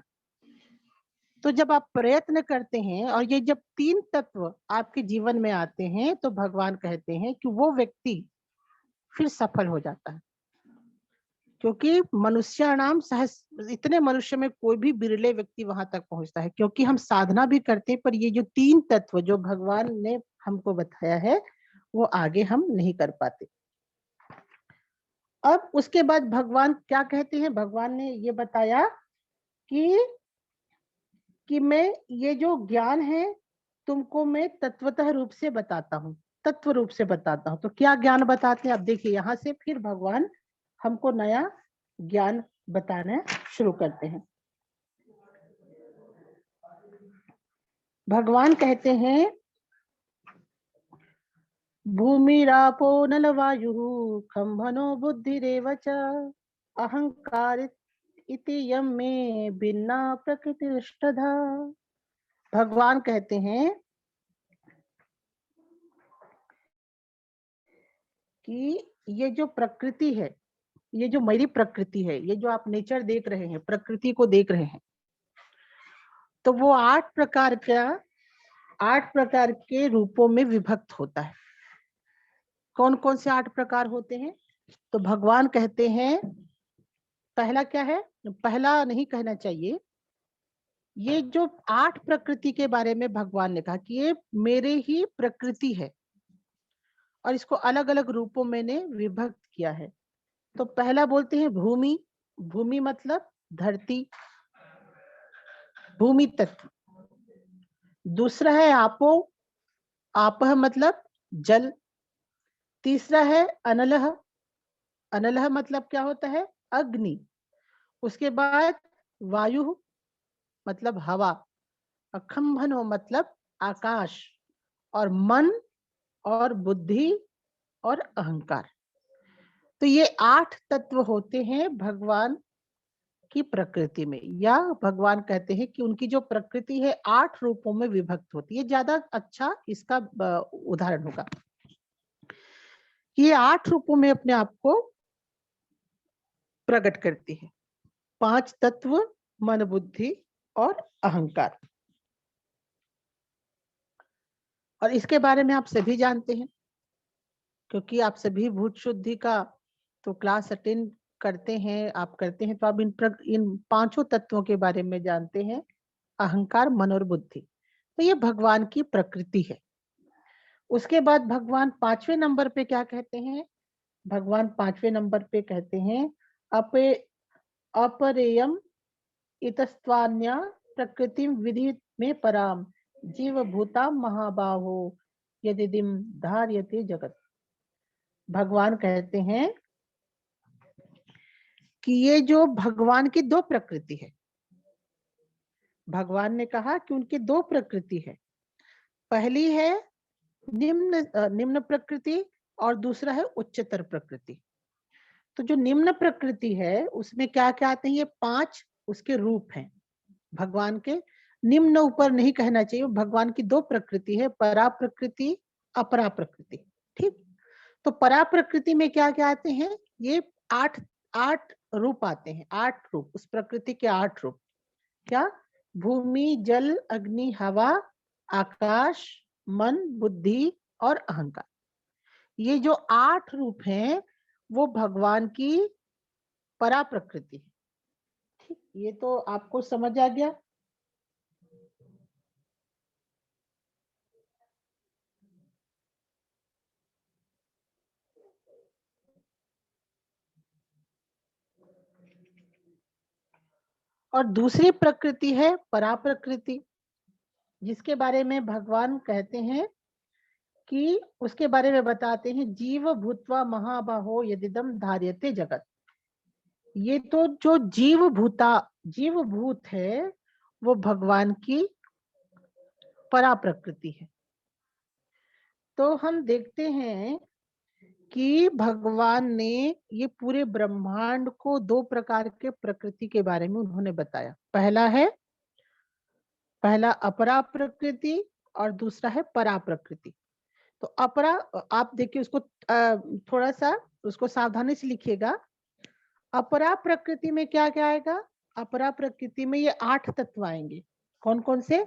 तो जब आप प्रयत्न करते हैं और ये जब तीन तत्व आपके जीवन में आते हैं, तो भगवान कहते हैं कि वो व्यक्ति फिर सफल हो जाता है। क्योंकि मनुष्याणाम सहस, इतने मनुष्य में कोई भी बिरले व्यक्ति वहां तक पहुंचता है, क्योंकि हम साधना भी करते हैं, पर ये जो 3 तत्व जो भगवान ने हमको बताया है वो आगे हम नहीं कर पाते। अब उसके बाद भगवान क्या कहते हैं, भगवान ने ये बताया कि मैं ये जो ज्ञान है तुमको मैं तत्वतः रूप से बताता हूँ, तत्व रूप से बताता हूँ। तो क्या ज्ञान बताते हैं, अब देखिए यहाँ से फिर भगवान हमको नया ज्ञान बताना शुरू करते हैं। भगवान कहते हैं भूमिरापो नल वायु खम मनो बुद्धिरेव च अहंकार इति यम में भिन्ना प्रकृतिष्ठधा। भगवान कहते हैं कि ये जो प्रकृति है, ये जो मेरी प्रकृति है, ये जो आप नेचर देख रहे हैं, प्रकृति को देख रहे हैं, तो वो 8 प्रकार के रूपों में विभक्त होता है। कौन कौन से 8 प्रकार होते हैं? तो भगवान कहते हैं पहला क्या है, पहला नहीं कहना चाहिए, ये जो 8 प्रकृति के बारे में भगवान ने कहा कि ये मेरे ही प्रकृति है और इसको अलग अलग रूपों में मैंने विभक्त किया है। तो पहला बोलते हैं भूमि, भूमि मतलब धरती, भूमि तत्व। दूसरा है आपो, आपह मतलब जल। तीसरा है अनलह, अनलह मतलब क्या होता है, अग्नि। उसके बाद वायु मतलब हवा, अखंभनो मतलब आकाश, और मन और बुद्धि और अहंकार। तो ये 8 तत्व होते हैं भगवान की प्रकृति में, या भगवान कहते हैं कि उनकी जो प्रकृति है 8 रूपों में विभक्त होती है। ज्यादा अच्छा इसका उदाहरण होगा, ये 8 रूपों में अपने आप को प्रकट करती है। 5 तत्व, मन बुद्धि और अहंकार। और इसके बारे में आप सभी जानते हैं, क्योंकि आप सभी भूत शुद्धि का तो क्लास अटेंड करते हैं, आप करते हैं, तो आप इन 5 तत्वों के बारे में जानते हैं, अहंकार, मन और बुद्धि। तो ये भगवान की प्रकृति है। उसके बाद भगवान 5वें नंबर पे क्या कहते हैं, भगवान 5वें नंबर पे कहते हैं अपे अपरेयम इतस्त्वान्या प्रकृतिम विधि में पराम जीव भूता महाबाहो यदिदिम धार्यते जगत। भगवान कहते हैं कि ये जो भगवान की 2 प्रकृति है, भगवान ने कहा कि उनकी 2 प्रकृति है। पहली है निम्न प्रकृति और दूसरा है उच्चतर प्रकृति। तो जो निम्न प्रकृति है उसमें क्या क्या आते हैं, ये 5 उसके रूप हैं भगवान के। निम्न ऊपर नहीं कहना चाहिए, भगवान की 2 प्रकृति है, परा प्रकृति, अपरा प्रकृति। ठीक, तो परा प्रकृति में क्या क्या आते हैं, ये 8 रूप आते हैं, 8 रूप, उस प्रकृति के 8 रूप। क्या? भूमि, जल, अग्नि, हवा, आकाश, मन, बुद्धि और अहंकार। ये जो 8 रूप हैं वो भगवान की परा प्रकृति है। ठीक, ये तो आपको समझ आ गया। और दूसरी प्रकृति है परा प्रकृति, जिसके बारे में भगवान कहते हैं कि उसके बारे में बताते हैं जीव भूत्वा महाबाहो यदिदम धार्यते जगत। ये तो जो जीव भूत है वो भगवान की परा प्रकृति है। तो हम देखते हैं कि भगवान ने ये पूरे ब्रह्मांड को 2 प्रकार के प्रकृति के बारे में उन्होंने बताया। पहला अपरा प्रकृति और दूसरा है परा प्रकृति। तो अपरा, आप देखिए उसको थोड़ा सा उसको सावधानी से लिखिएगा। अपरा प्रकृति में क्या क्या आएगा, अपरा प्रकृति में ये 8 तत्व आएंगे। कौन कौन से?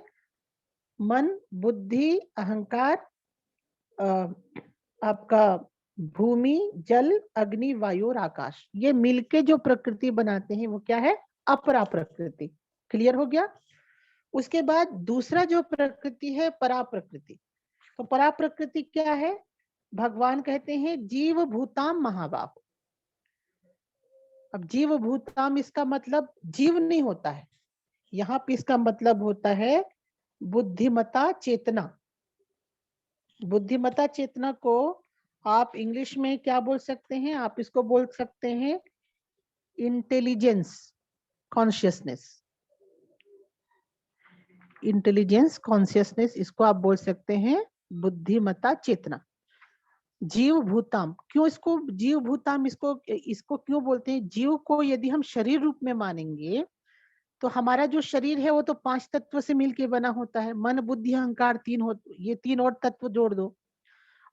मन, बुद्धि, अहंकार, आपका भूमि, जल, अग्नि, वायु और आकाश, ये मिलके जो प्रकृति बनाते हैं वो क्या है? अपरा प्रकृति। क्लियर हो गया? उसके बाद दूसरा जो प्रकृति है परा प्रकृति। तो परा प्रकृति क्या है? भगवान कहते हैं जीव भूताम महाबाहो। अब जीव भूताम इसका मतलब जीव नहीं होता है, यहाँ पे इसका मतलब होता है बुद्धिमता चेतना। बुद्धिमता चेतना को आप इंग्लिश में क्या बोल सकते हैं? आप इसको बोल सकते हैं इंटेलिजेंस कॉन्शियसनेस। इंटेलिजेंस कॉन्शियसनेस, इसको आप बोल सकते हैं बुद्धिमता चेतना। जीव भूताम, क्यों इसको जीव भूताम इसको क्यों बोलते हैं? जीव को यदि हम शरीर रूप में मानेंगे तो हमारा जो शरीर है वो तो 5 तत्व से मिलके बना होता है। मन बुद्धि अहंकार 3 हो, ये 3 और तत्व जोड़ दो।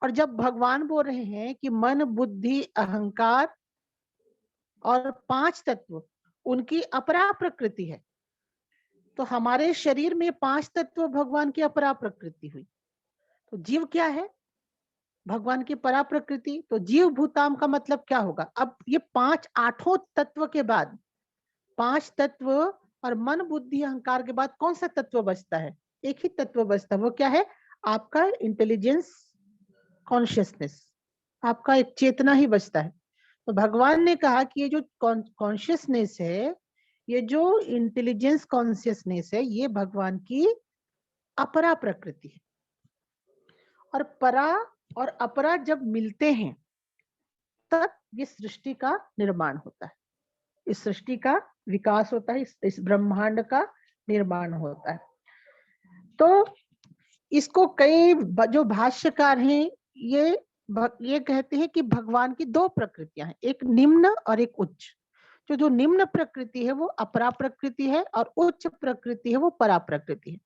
और जब भगवान बोल रहे हैं कि मन बुद्धि अहंकार और 5 तत्व उनकी अपरा प्रकृति है, तो हमारे शरीर में 5 तत्व भगवान की अपरा प्रकृति हुई। तो जीव क्या है? भगवान की परा प्रकृति। तो जीव भूताम का मतलब क्या होगा? अब ये 5 8 तत्व के बाद 5 तत्व और मन बुद्धि अहंकार के बाद कौन सा तत्व बचता है? एक ही तत्व बचता है, वो क्या है? आपका इंटेलिजेंस कॉन्शियसनेस, आपका एक चेतना ही बचता है। तो भगवान ने कहा कि ये जो कॉन्शियसनेस है, ये जो इंटेलिजेंस कॉन्शियसनेस है, ये भगवान की अपरा प्रकृति है। और परा और अपरा जब मिलते हैं तब ये सृष्टि का निर्माण होता है, इस सृष्टि का विकास होता है, इस ब्रह्मांड का निर्माण होता है। तो इसको कई जो भाष्यकार हैं ये कहते हैं कि भगवान की 2 प्रकृतियां हैं, एक निम्न और एक उच्च। जो निम्न प्रकृति है वो अपरा प्रकृति है और उच्च प्रकृति है वो परा प्रकृति है।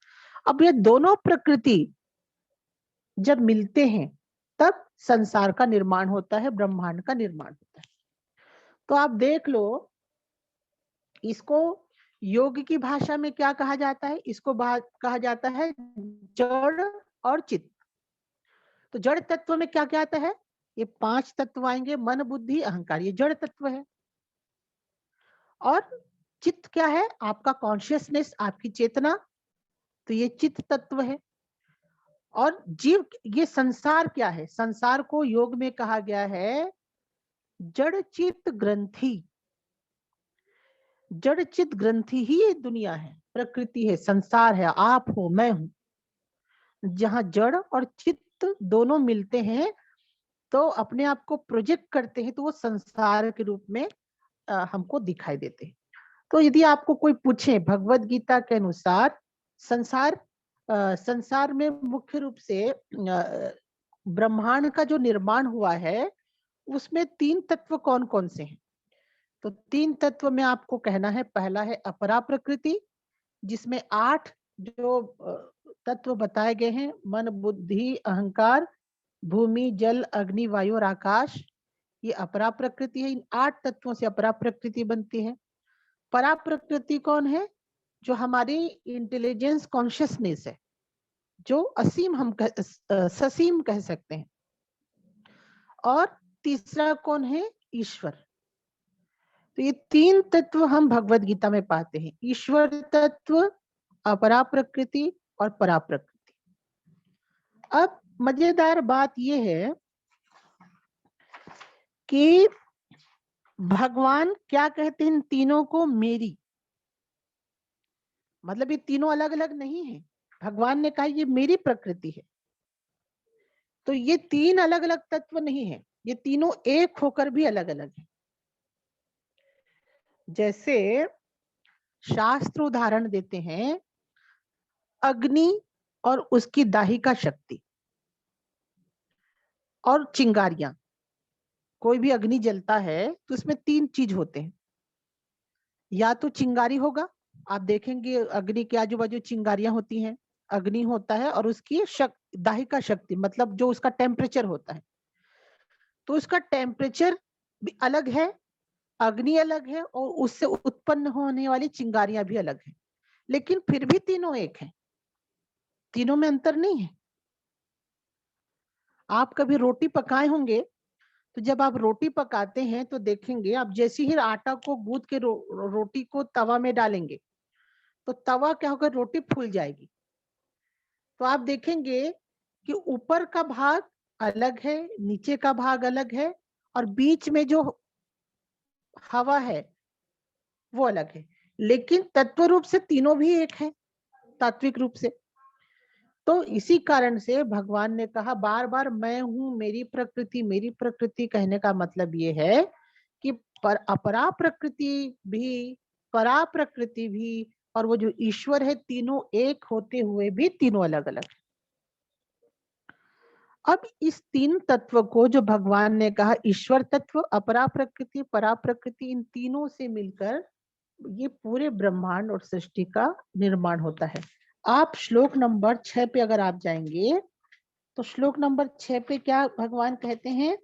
अब ये दोनों प्रकृति जब मिलते हैं तब संसार का निर्माण होता है, ब्रह्मांड का निर्माण होता है। तो आप देख लो, इसको योग की भाषा में क्या कहा जाता है? इसको कहा जाता है जड़ और चित्त। तो जड़ तत्व में क्या क्या आता है? ये 5 तत्व आएंगे, मन बुद्धि अहंकार, ये जड़ तत्व है। और चित्त क्या है? आपका कॉन्शियसनेस, आपकी चेतना, तो ये चित्त तत्व है। और जीव, ये संसार क्या है? संसार को योग में कहा गया है जड़ चित्त ग्रंथि। जड़ चित्त ग्रंथि ही ये दुनिया है, प्रकृति है, संसार है, आप हो, मैं हूं। जहां जड़ और चित्त दोनों मिलते हैं तो अपने आप को प्रोजेक्ट करते हैं, तो वो संसार के रूप में हमको दिखाई देते हैं। तो यदि आपको कोई पूछे भगवत गीता के अनुसार संसार में मुख्य रूप से ब्रह्मांड का जो निर्माण हुआ है उसमें 3 तत्व कौन कौन से हैं? तो 3 तत्व में आपको कहना है, पहला है अपरा प्रकृति, जिसमें 8 जो तत्व बताए गए हैं, मन बुद्धि अहंकार भूमि जल अग्नि वायु और आकाश, ये अपरा प्रकृति है। इन 8 तत्वों से अपरा प्रकृति बनती है। परा प्रकृति कौन है? जो हमारी इंटेलिजेंस कॉन्शियसनेस है, जो असीम हम ससीम कह सकते हैं। और तीसरा कौन है? ईश्वर। तो ये 3 तत्व हम भगवत गीता में पाते हैं, ईश्वर तत्व, अपरा प्रकृति और परा प्रकृति। अब मजेदार बात यह है कि भगवान क्या कहते हैं इन तीनों को? मेरी। मतलब ये तीनों अलग अलग नहीं है, भगवान ने कहा ये मेरी प्रकृति है। तो ये 3 अलग अलग तत्व नहीं है, ये तीनों एक होकर भी अलग अलग है। जैसे शास्त्र उदाहरण देते हैं, अग्नि और उसकी दाहिका शक्ति और चिंगारियां। कोई भी अग्नि जलता है तो इसमें 3 चीज होते हैं, या तो चिंगारी होगा, आप देखेंगे अग्नि के आजू बाजू चिंगारियां होती हैं, अग्नि होता है और उसकी दाहिका शक्ति मतलब जो उसका टेम्परेचर होता है, तो उसका टेम्परेचर भी अलग है, अग्नि अलग है और उससे उत्पन्न होने वाली चिंगारियां भी अलग है, लेकिन फिर भी तीनों एक हैं, तीनों में अंतर नहीं है। आप कभी रोटी पकाए होंगे तो जब आप रोटी पकाते हैं तो देखेंगे, आप जैसे ही आटा को गूंथ के रोटी को तवा में डालेंगे तो तवा क्या होगा, रोटी फूल जाएगी। तो आप देखेंगे कि ऊपर का भाग अलग है, नीचे का भाग अलग है, और बीच में जो हवा है वो अलग है, लेकिन तत्व रूप से तीनों भी एक है, तात्विक रूप से। तो इसी कारण से भगवान ने कहा बार बार, मैं हूं, मेरी प्रकृति, मेरी प्रकृति। कहने का मतलब ये है कि अपरा प्रकृति भी, परा प्रकृति भी, और वो जो ईश्वर है, तीनों एक होते हुए भी तीनों अलग अलग। अब इस तीन तत्व को जो भगवान ने कहा, ईश्वर तत्व, अपरा प्रकृति, परा प्रकृति, इन तीनों से मिलकर ये पूरे ब्रह्मांड और सृष्टि का निर्माण होता है। आप श्लोक नंबर 6 पे अगर आप जाएंगे तो श्लोक नंबर 6 पे क्या भगवान कहते हैं,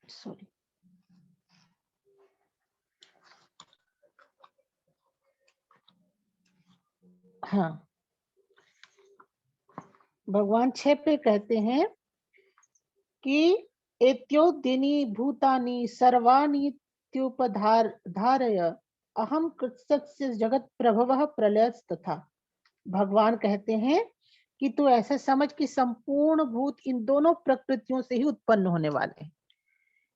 सॉरी, हाँ, भगवान 6 पे कहते हैं कि एत्योदिनी भूतानि सर्वाणि धारय अहम कृत्सस्य जगत प्रभवः प्रलयस् तथा। भगवान कहते हैं कि तू ऐसे समझ कि संपूर्ण भूत इन दोनों प्रकृतियों से ही उत्पन्न होने वाले हैं।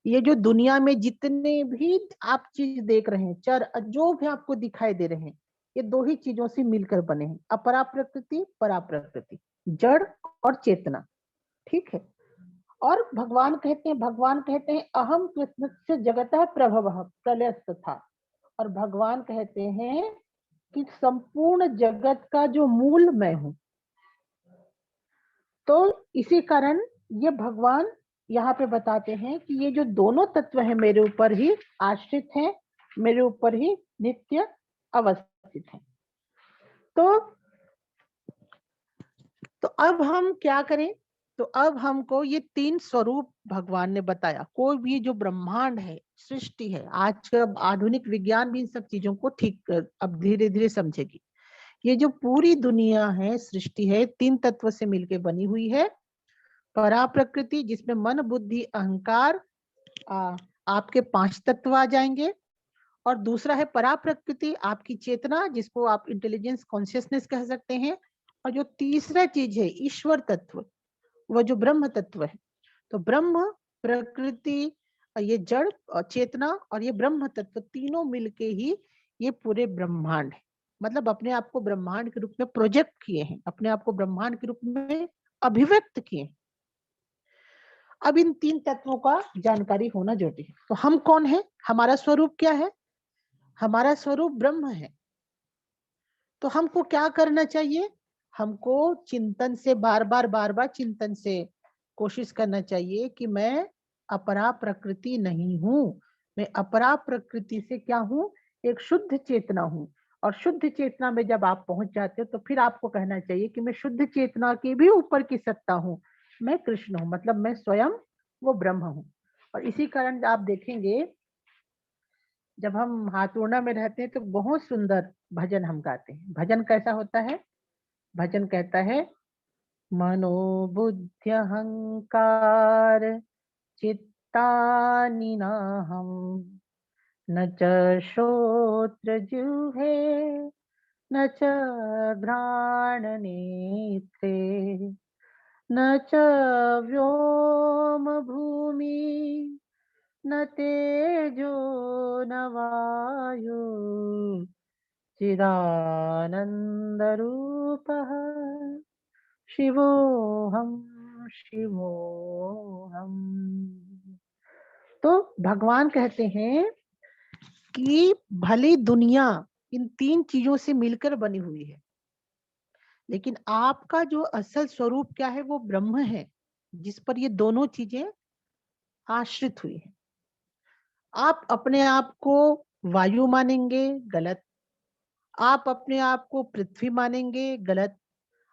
ये जो दुनिया में जितने भी आप चीज देख रहे हैं, चर जो भी आपको दिखाई दे रहे हैं, ये दो ही चीजों से मिलकर बने हैं, अपरा प्रकृति, परा प्रकृति, जड़ और चेतना। ठीक है। और भगवान कहते हैं अहम कृष्ण जगतः प्रभवः प्रलयस्तथा था। और भगवान कहते हैं कि संपूर्ण जगत का जो मूल मैं हूं। तो इसी कारण ये भगवान यहाँ पे बताते हैं कि ये जो दोनों तत्व हैं मेरे ऊपर ही आश्रित हैं, मेरे ऊपर ही नित्य अवस्थित हैं। तो अब हम क्या करें, तो अब हमको ये तीन स्वरूप भगवान ने बताया। कोई भी जो ब्रह्मांड है, सृष्टि है, आज का आधुनिक विज्ञान भी इन सब चीजों को ठीक अब धीरे धीरे समझेगी। ये जो पूरी दुनिया है, सृष्टि है, तीन तत्व से मिलकर बनी हुई है। परा प्रकृति जिसमें मन, बुद्धि, अहंकार, आपके 5 तत्व आ जाएंगे। और दूसरा है परा प्रकृति, आपकी चेतना, जिसको आप इंटेलिजेंस, कॉन्शियसनेस कह सकते हैं। और जो तीसरा चीज है ईश्वर तत्व, वह जो ब्रह्म तत्व है। तो ब्रह्म, प्रकृति, ये जड़ और चेतना और ये ब्रह्म तत्व तीनों मिलके ही ये पूरे ब्रह्मांड है। मतलब अपने आप को ब्रह्मांड के रूप में प्रोजेक्ट किए हैं, अपने आप को ब्रह्मांड के रूप में अभिव्यक्त किए हैं। अब इन तीन तत्वों का जानकारी होना जरूरी है। तो हम कौन है, हमारा स्वरूप क्या है? हमारा स्वरूप ब्रह्म है। तो हमको क्या करना चाहिए? हमको चिंतन से बार बार चिंतन से कोशिश करना चाहिए कि मैं अपरा प्रकृति नहीं हूं। मैं अपरा प्रकृति से क्या हूं? एक शुद्ध चेतना हूं। और शुद्ध चेतना में जब आप पहुंच जाते हो तो फिर आपको कहना चाहिए कि मैं शुद्ध चेतना के भी ऊपर की सत्ता हूं, मैं कृष्ण हूं, मतलब मैं स्वयं वो ब्रह्म हूं। और इसी कारण आप देखेंगे जब हम हाथोड़ा में रहते हैं तो बहुत सुंदर भजन हम गाते हैं। भजन कैसा होता है? भजन कहता है, मनोबुद्धि अहंकार चित्तानि नाहं, न च श्रोत्र जिह्वे न च घ्राण नेत्रे न च व्योम भूमि न तेजो न वायु चिदानंद रूपः शिवोहम शिवोहम। तो भगवान कहते हैं कि भली दुनिया इन तीन चीजों से मिलकर बनी हुई है, लेकिन आपका जो असल स्वरूप क्या है? वो ब्रह्म है, जिस पर ये दोनों चीजें आश्रित हुई है। आप अपने आप को वायु मानेंगे, गलत। आप अपने आप को पृथ्वी मानेंगे, गलत।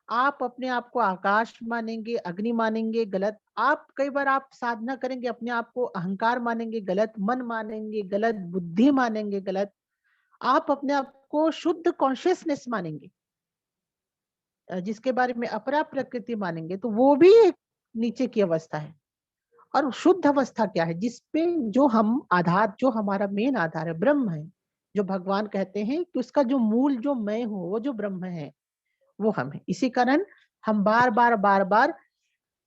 आप अपने आप को आकाश मानेंगे, अग्नि मानेंगे, गलत। आप कई बार आप साधना करेंगे, अपने आप को अहंकार मानेंगे, गलत। मन मानेंगे, गलत। बुद्धि मानेंगे, गलत। आप अपने आप को शुद्ध कॉन्शियसनेस मानेंगे, जिसके बारे में अपरा प्रकृति मानेंगे तो वो भी एक नीचे की अवस्था है। और शुद्ध अवस्था क्या है, जिसपे जो हम आधार, जो हमारा मेन आधार है ब्रह्म है, जो भगवान कहते हैं कि उसका जो मूल जो मैं हूँ वो जो ब्रह्म है वो हम है। इसी कारण हम बार बार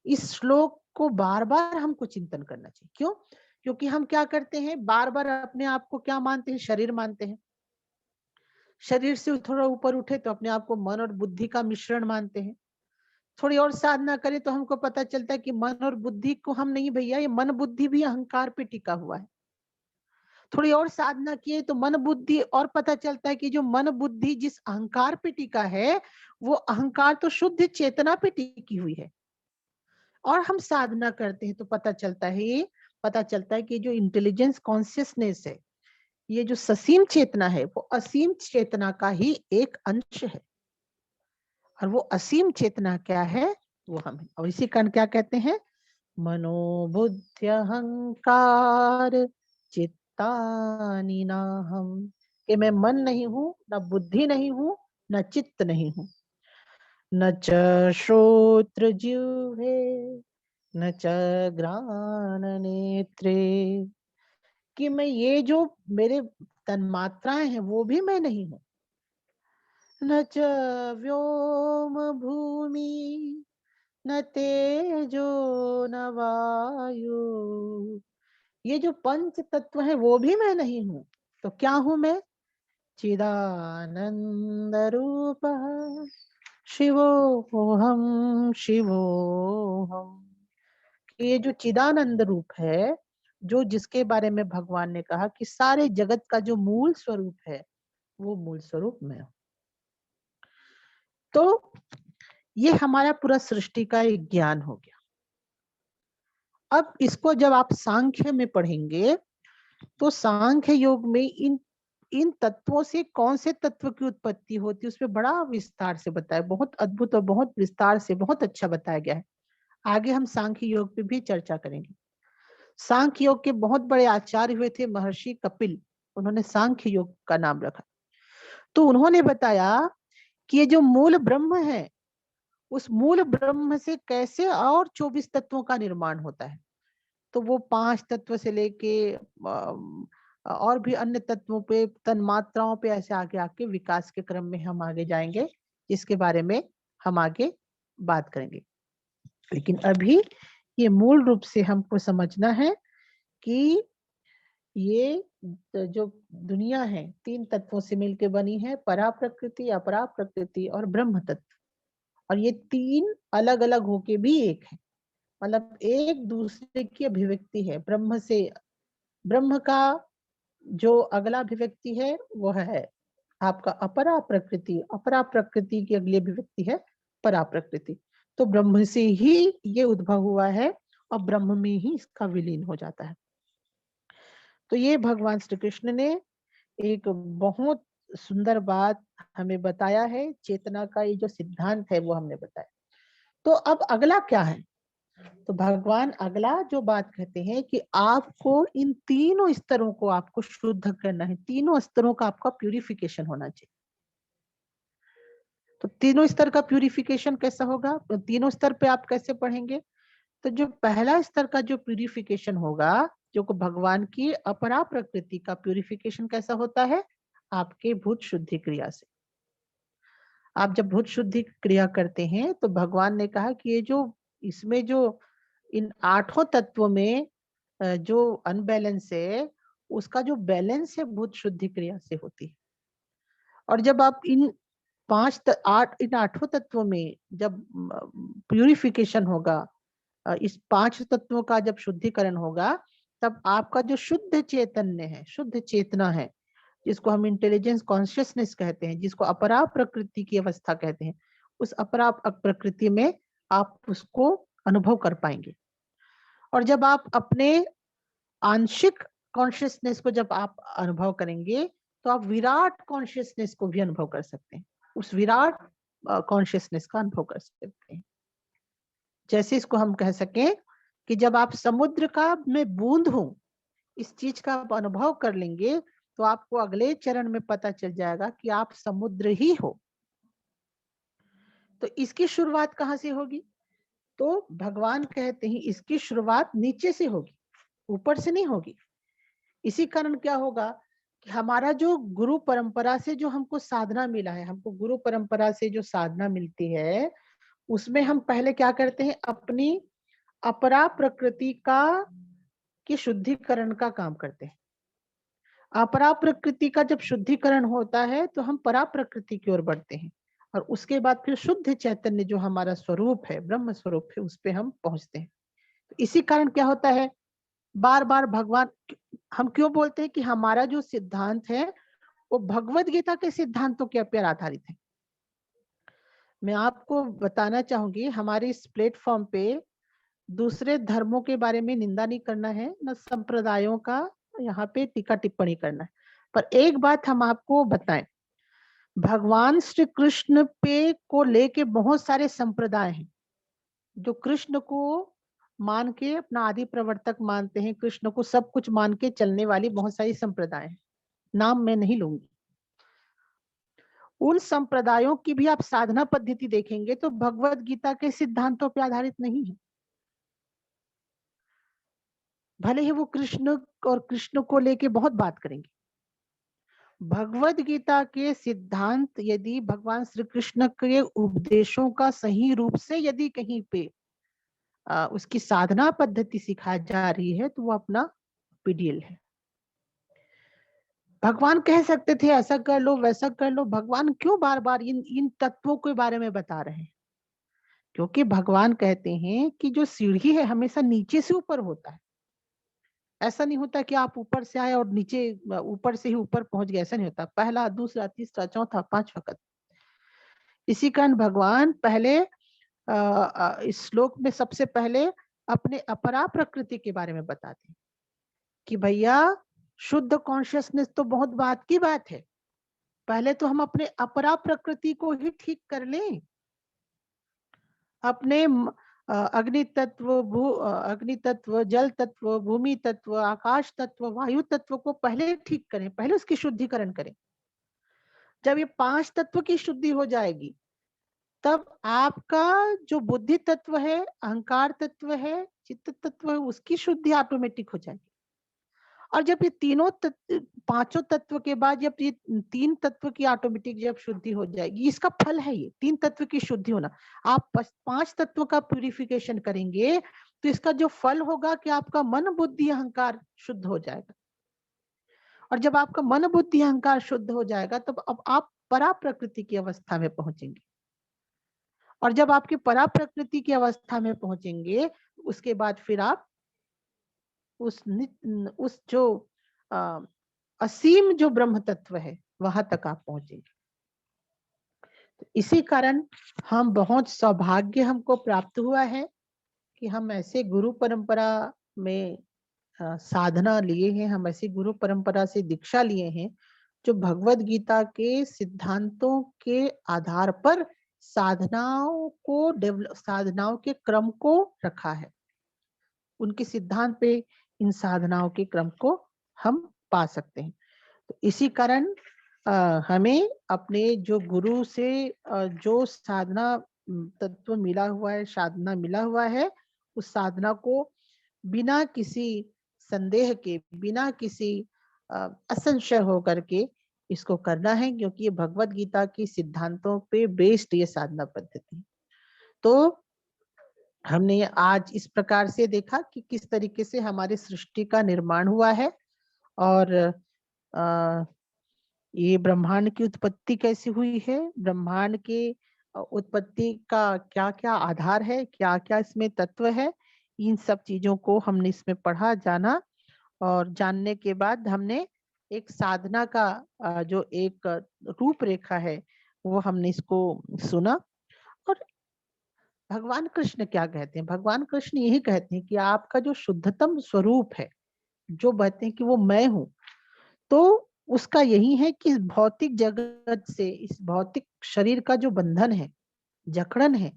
इस श्लोक को बार बार हमको चिंतन करना चाहिए। क्यों? क्योंकि हम क्या करते हैं, बार बार अपने आप को क्या मानते हैं, शरीर मानते हैं। शरीर से थोड़ा ऊपर उठे तो अपने आप को मन और बुद्धि का मिश्रण मानते हैं। थोड़ी और साधना करें तो हमको पता चलता है कि मन और बुद्धि को हम नहीं भैया, ये मन बुद्धि भी अहंकार पे टिका हुआ है। थोड़ी और साधना किए तो मन बुद्धि और पता चलता है कि जो मन बुद्धि जिस अहंकार पे टिका है वो अहंकार तो शुद्ध चेतना पे टिकी हुई है। और हम साधना करते हैं तो पता चलता है कि जो इंटेलिजेंस कॉन्शियसनेस है, ये जो ससीम चेतना है वो असीम चेतना का ही एक अंश है। और वो असीम चेतना क्या है, वो हम है। और इसी कारण क्या कहते हैं, मनोबुद्धि अहंकार चित्तानि नाहम, कि मैं मन नहीं हूँ, न बुद्धि नहीं हूँ, न चित्त नहीं हूँ। न च श्रोत्र जिह्वे न च घ्राण नेत्रे, कि मैं ये जो मेरे तन्मात्राएं हैं वो भी मैं नहीं हूँ। न च व्योम भूमि न तेजो न वायु, ये जो पंच तत्व है वो भी मैं नहीं हूँ। तो क्या हूं मैं? चिदानंद रूप शिवोहम शिवोहम। ये जो चिदानंद रूप है, जो जिसके बारे में भगवान ने कहा कि सारे जगत का जो मूल स्वरूप है वो मूल स्वरूप मैं हूं। तो ये हमारा पूरा सृष्टि का एक ज्ञान हो गया। अब इसको जब आप सांख्य में पढ़ेंगे तो सांख्य योग में इन तत्वों से कौन से तत्व की उत्पत्ति होती है उसमें बड़ा विस्तार से बताया, बहुत अद्भुत और बहुत विस्तार से बहुत अच्छा बताया गया है। आगे हम सांख्य योग पे भी चर्चा करेंगे। सांख्य योग के बहुत बड़े आचार्य हुए थे महर्षि कपिल, उन्होंने सांख्य योग का नाम रखा। तो उन्होंने बताया कि ये जो मूल ब्रह्म है, उस मूल ब्रह्म से कैसे और 24 तत्वों का निर्माण होता है। तो वो 5 तत्व से लेके और भी अन्य तत्वों पे, तन्मात्राओं पे ऐसे आगे आके विकास के क्रम में हम आगे जाएंगे, जिसके बारे में हम आगे बात करेंगे। लेकिन अभी ये मूल रूप से हमको समझना है कि ये जो दुनिया है 3 तत्वों से मिलकर बनी है, परा प्रकृति, अपरा प्रकृति और ब्रह्म तत्व। और ये 3 अलग अलग होके भी एक है, मतलब एक दूसरे की अभिव्यक्ति है। ब्रह्म का जो अगला अभिव्यक्ति है वो है आपका अपरा प्रकृति, अपरा प्रकृति की अगली अभिव्यक्ति है परा प्रकृति। तो ब्रह्म से ही ये उद्भव हुआ है और ब्रह्म में ही इसका विलीन हो जाता है। तो ये भगवान श्री कृष्ण ने एक बहुत सुंदर बात हमें बताया है। चेतना का ये जो सिद्धांत है वो हमने बताया। तो अब अगला क्या है? तो भगवान अगला जो बात कहते हैं कि आपको इन तीनों स्तरों को आपको शुद्ध करना है, तीनों स्तरों का आपका प्यूरिफिकेशन होना चाहिए। तो तीनों स्तर का प्यूरिफिकेशन कैसा होगा? तो तीनों स्तर पे आप कैसे पढ़ेंगे? तो जो पहला स्तर का जो प्यूरिफिकेशन होगा, जो को भगवान की अपरा प्रकृति का प्यूरिफिकेशन कैसा होता है? आपके भूत शुद्धि क्रिया से। आप जब भूत शुद्धि क्रिया करते हैं तो भगवान ने कहा कि ये जो इसमें जो इन 8 तत्वों में जो अनबैलेंस है, उसका जो बैलेंस है भूत शुद्धि क्रिया से होती है। और जब आप इन 8 तत्वों में जब प्यूरिफिकेशन होगा, इस 5 तत्वों का जब शुद्धिकरण होगा, तब आपका जो शुद्ध चैतन्य है, शुद्ध चेतना है, जिसको हम इंटेलिजेंस कॉन्शियसनेस कहते हैं, जिसको अपरा प्रकृति की अवस्था कहते हैं, उस अपरा प्रकृति में आप उसको अनुभव कर पाएंगे। और जब आप अपने आंशिक कॉन्शियसनेस को जब आप अनुभव करेंगे तो आप विराट कॉन्शियसनेस को भी अनुभव कर सकते हैं, उस विराट कॉन्शियसनेस का अनुभव कर सकते हैं। जैसे इसको हम कह सकें कि जब आप समुद्र का मैं बूंद हूं, इस चीज का आप अनुभव कर लेंगे तो आपको अगले चरण में पता चल जाएगा कि आप समुद्र ही हो। तो इसकी शुरुआत कहाँ से होगी? तो भगवान कहते हैं इसकी शुरुआत नीचे से होगी, ऊपर से नहीं होगी। इसी कारण क्या होगा कि हमारा जो गुरु परंपरा से जो हमको साधना मिला है, हमको गुरु परंपरा से जो साधना मिलती है, उसमें हम पहले क्या करते हैं, अपनी अपरा प्रकृति का की शुद्धिकरण का काम करते हैं। अपरा प्रकृति का जब शुद्धिकरण होता है तो हम परा प्रकृति की ओर बढ़ते हैं, और उसके बाद फिर शुद्ध चैतन्य जो हमारा स्वरूप है, ब्रह्म स्वरूप है, उस पे हम पहुंचते हैं। तो इसी कारण क्या होता है, बार बार भगवान, हम क्यों बोलते हैं कि हमारा जो सिद्धांत है वो भगवत गीता के सिद्धांतों के ऊपर आधारित है। मैं आपको बताना चाहूंगी, हमारे इस प्लेटफॉर्म पे दूसरे धर्मों के बारे में निंदा नहीं करना है, न संप्रदायों का यहाँ पे टीका टिप्पणी करना है, पर एक बात हम आपको बताएं, भगवान श्री कृष्ण पे को लेके बहुत सारे संप्रदाय हैं जो कृष्ण को मान के अपना आदि प्रवर्तक मानते हैं, कृष्ण को सब कुछ मान के चलने वाली बहुत सारी संप्रदाय हैं, नाम मैं नहीं लूंगी। उन संप्रदायों की भी आप साधना पद्धति देखेंगे तो भगवत गीता के सिद्धांतों पर आधारित नहीं है। भले ही वो कृष्ण और कृष्ण को लेके बहुत बात करेंगे, भगवत गीता के सिद्धांत यदि भगवान श्री कृष्ण के उपदेशों का सही रूप से यदि कहीं पे उसकी साधना पद्धति सिखाई जा रही है तो वो अपना पीडीएल है। भगवान कह सकते थे ऐसा कर लो वैसा कर लो, भगवान क्यों बार बार इन इन तत्वों के बारे में बता रहे हैं? क्योंकि भगवान कहते हैं कि जो सीढ़ी है हमेशा नीचे से ऊपर होता है। ऐसा नहीं होता कि आप ऊपर से आए और नीचे ऊपर से ही ऊपर पहुंच गए, ऐसा नहीं होता। पहला, दूसरा, तीसरा, चौथा, पांचवा कदम। इसी कारण भगवान पहले इस श्लोक में सबसे पहले अपने अपरा प्रकृति के बारे में बताते हैं कि भैया शुद्ध कॉन्शियसनेस तो बहुत बात की बात है, पहले तो हम अपने अपरा प्रकृति को ही ठीक कर लें। अपने अग्नि तत्व, अग्नि तत्व, जल तत्व, भूमि तत्व, आकाश तत्व, वायु तत्व को पहले ठीक करें, पहले उसकी शुद्धिकरण करें। जब ये 5 तत्व की शुद्धि हो जाएगी तब आपका जो बुद्धि तत्व है, अहंकार तत्व है, चित्त तत्व है, उसकी शुद्धि ऑटोमेटिक हो जाएगी। और जब ये तीनों पांचों तत्व के बाद जब ये 3 तत्व की ऑटोमेटिक जब शुद्धि हो जाएगी, इसका फल है ये 3 तत्व की शुद्धि होना। आप 5 तत्व का प्यूरिफिकेशन करेंगे तो इसका जो फल होगा कि आपका मन, बुद्धि, अहंकार शुद्ध हो जाएगा। और जब आपका मन, बुद्धि, अहंकार शुद्ध हो जाएगा तब अब आप परा प्रकृति की अवस्था में पहुंचेंगे। और जब आपकी परा प्रकृति की अवस्था में पहुंचेंगे उसके बाद फिर आप उस जो असीम जो ब्रह्म तत्व है वहां तक आप पहुंचेंगे। तो इसी कारण हम बहुत सौभाग्य हमको प्राप्त हुआ है कि हम ऐसे गुरु परंपरा में साधना लिए हैं, हम ऐसी गुरु परंपरा से दीक्षा लिए हैं जो भगवत गीता के सिद्धांतों के आधार पर साधनाओं के क्रम को रखा है। उनके सिद्धांत पे इन साधनाओं के क्रम को हम पा सकते हैं। तो इसी कारण हमें अपने जो गुरु से जो साधना तत्व मिला हुआ है, साधना मिला हुआ है, उस साधना को बिना किसी संदेह के, बिना किसी असंशय होकर के इसको करना है, क्योंकि ये भगवत गीता की सिद्धांतों पे बेस्ड ये साधना पद्धति। तो हमने आज इस प्रकार से देखा कि किस तरीके से हमारी सृष्टि का निर्माण हुआ है और ये ब्रह्मांड की उत्पत्ति कैसी हुई है, ब्रह्मांड के उत्पत्ति का क्या क्या आधार है, क्या क्या इसमें तत्व है, इन सब चीजों को हमने इसमें पढ़ा, जाना, और जानने के बाद हमने एक साधना का जो एक रूपरेखा है वो हमने इसको सुना। और भगवान कृष्ण क्या कहते हैं? भगवान कृष्ण यही कहते हैं कि आपका जो शुद्धतम स्वरूप है, जो कहते हैं कि वो मैं हूं, तो उसका यही है कि इस भौतिक जगत से, इस भौतिक शरीर का जो बंधन है, जकड़न है,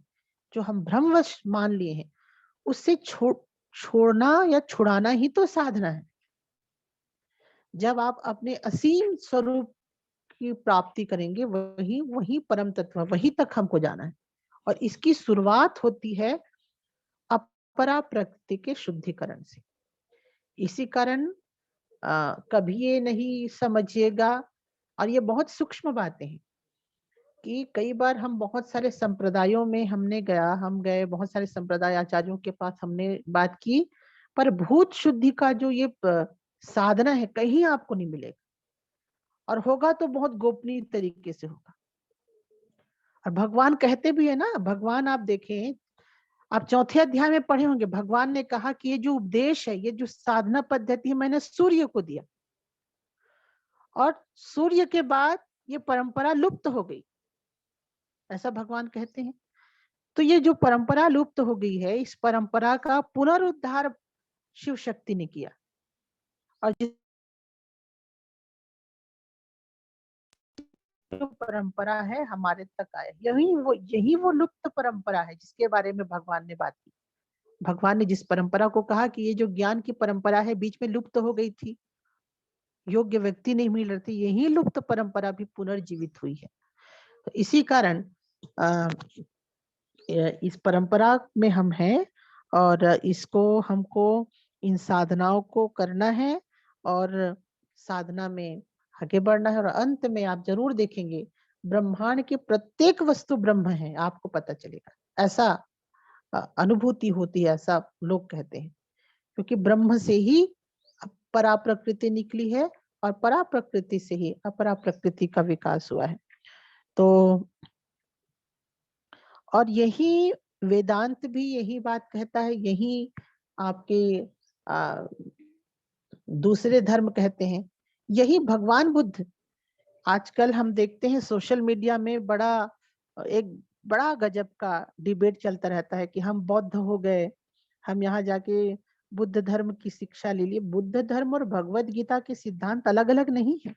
जो हम भ्रमवश मान लिए हैं, उससे छोड़ना या छुड़ाना ही तो साधना है। जब आप अपने असीम स्वरूप की प्राप्ति करेंगे, वही वही परम तत्व, वही तक हमको जाना है। और इसकी शुरुआत होती है अपरा प्रकृति के शुद्धिकरण से। इसी कारण कभी ये नहीं समझिएगा, और ये बहुत सूक्ष्म बातें हैं कि कई बार हम बहुत सारे संप्रदायों में हम गए बहुत सारे संप्रदाय आचार्यों के पास हमने बात की, पर भूत शुद्धि का जो ये साधना है कहीं आपको नहीं मिलेगा, और होगा तो बहुत गोपनीय तरीके से होगा। और भगवान कहते भी है ना, भगवान आप देखें, आप चौथे अध्याय में पढ़े होंगे, भगवान ने कहा कि ये जो उपदेश है, ये जो साधना पद्धति है, मैंने सूर्य को दिया, और सूर्य के बाद ये परंपरा लुप्त हो गई, ऐसा भगवान कहते हैं। तो ये जो परंपरा लुप्त हो गई है, इस परंपरा का पुनरुद्धार शिव शक्ति ने किया, और जिस जो परंपरा है हमारे तक आया, यही वो लुप्त परंपरा है जिसके बारे में भगवान ने बात की। भगवान ने जिस परंपरा को कहा कि ये जो ज्ञान की परंपरा है बीच में लुप्त हो गई थी, योग्य व्यक्ति नहीं मिल रहे थे, यही लुप्त परंपरा भी पुनर्जीवित हुई है। तो इसी कारण इस परंपरा में हम हैं, और इसको हमको इन साधनाओं को करना है, और साधना में आगे बढ़ना है। और अंत में आप जरूर देखेंगे ब्रह्मांड की प्रत्येक वस्तु ब्रह्म है, आपको पता चलेगा, ऐसा अनुभूति होती है, ऐसा लोग कहते हैं, क्योंकि ब्रह्म से ही परा प्रकृति निकली है, और परा प्रकृति से ही अपरा प्रकृति का विकास हुआ है। तो और यही वेदांत भी यही बात कहता है, यही आपके दूसरे धर्म कहते हैं, यही भगवान बुद्ध। आजकल हम देखते हैं सोशल मीडिया में एक बड़ा गजब का डिबेट चलता रहता है कि हम बौद्ध हो गए, हम यहाँ जाके बुद्ध धर्म की शिक्षा ले लिए। बुद्ध धर्म और भगवत गीता के सिद्धांत अलग अलग नहीं है।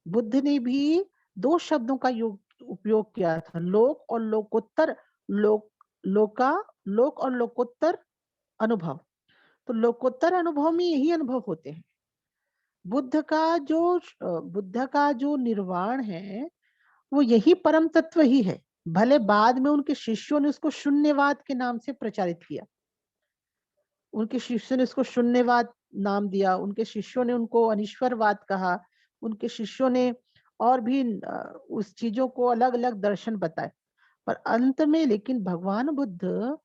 बुद्ध ने भी दो शब्दों का उपयोग किया था, लोक और लोकोत्तर। लोक और लोकोत्तर अनुभव। तो लोकोत्तर अनुभव में यही अनुभव होते हैं। बुद्ध का जो निर्वाण है वो यही परम तत्व ही है। भले बाद में उनके शिष्यों ने उसको शून्यवाद के नाम से प्रचारित किया, उनके शिष्यों ने उसको शून्यवाद नाम दिया, उनके शिष्यों ने उनको अनीश्वरवाद कहा, उनके शिष्यों ने और भी उस चीजों को अलग अलग दर्शन बताए। पर अंत में लेकिन भगवान बुद्ध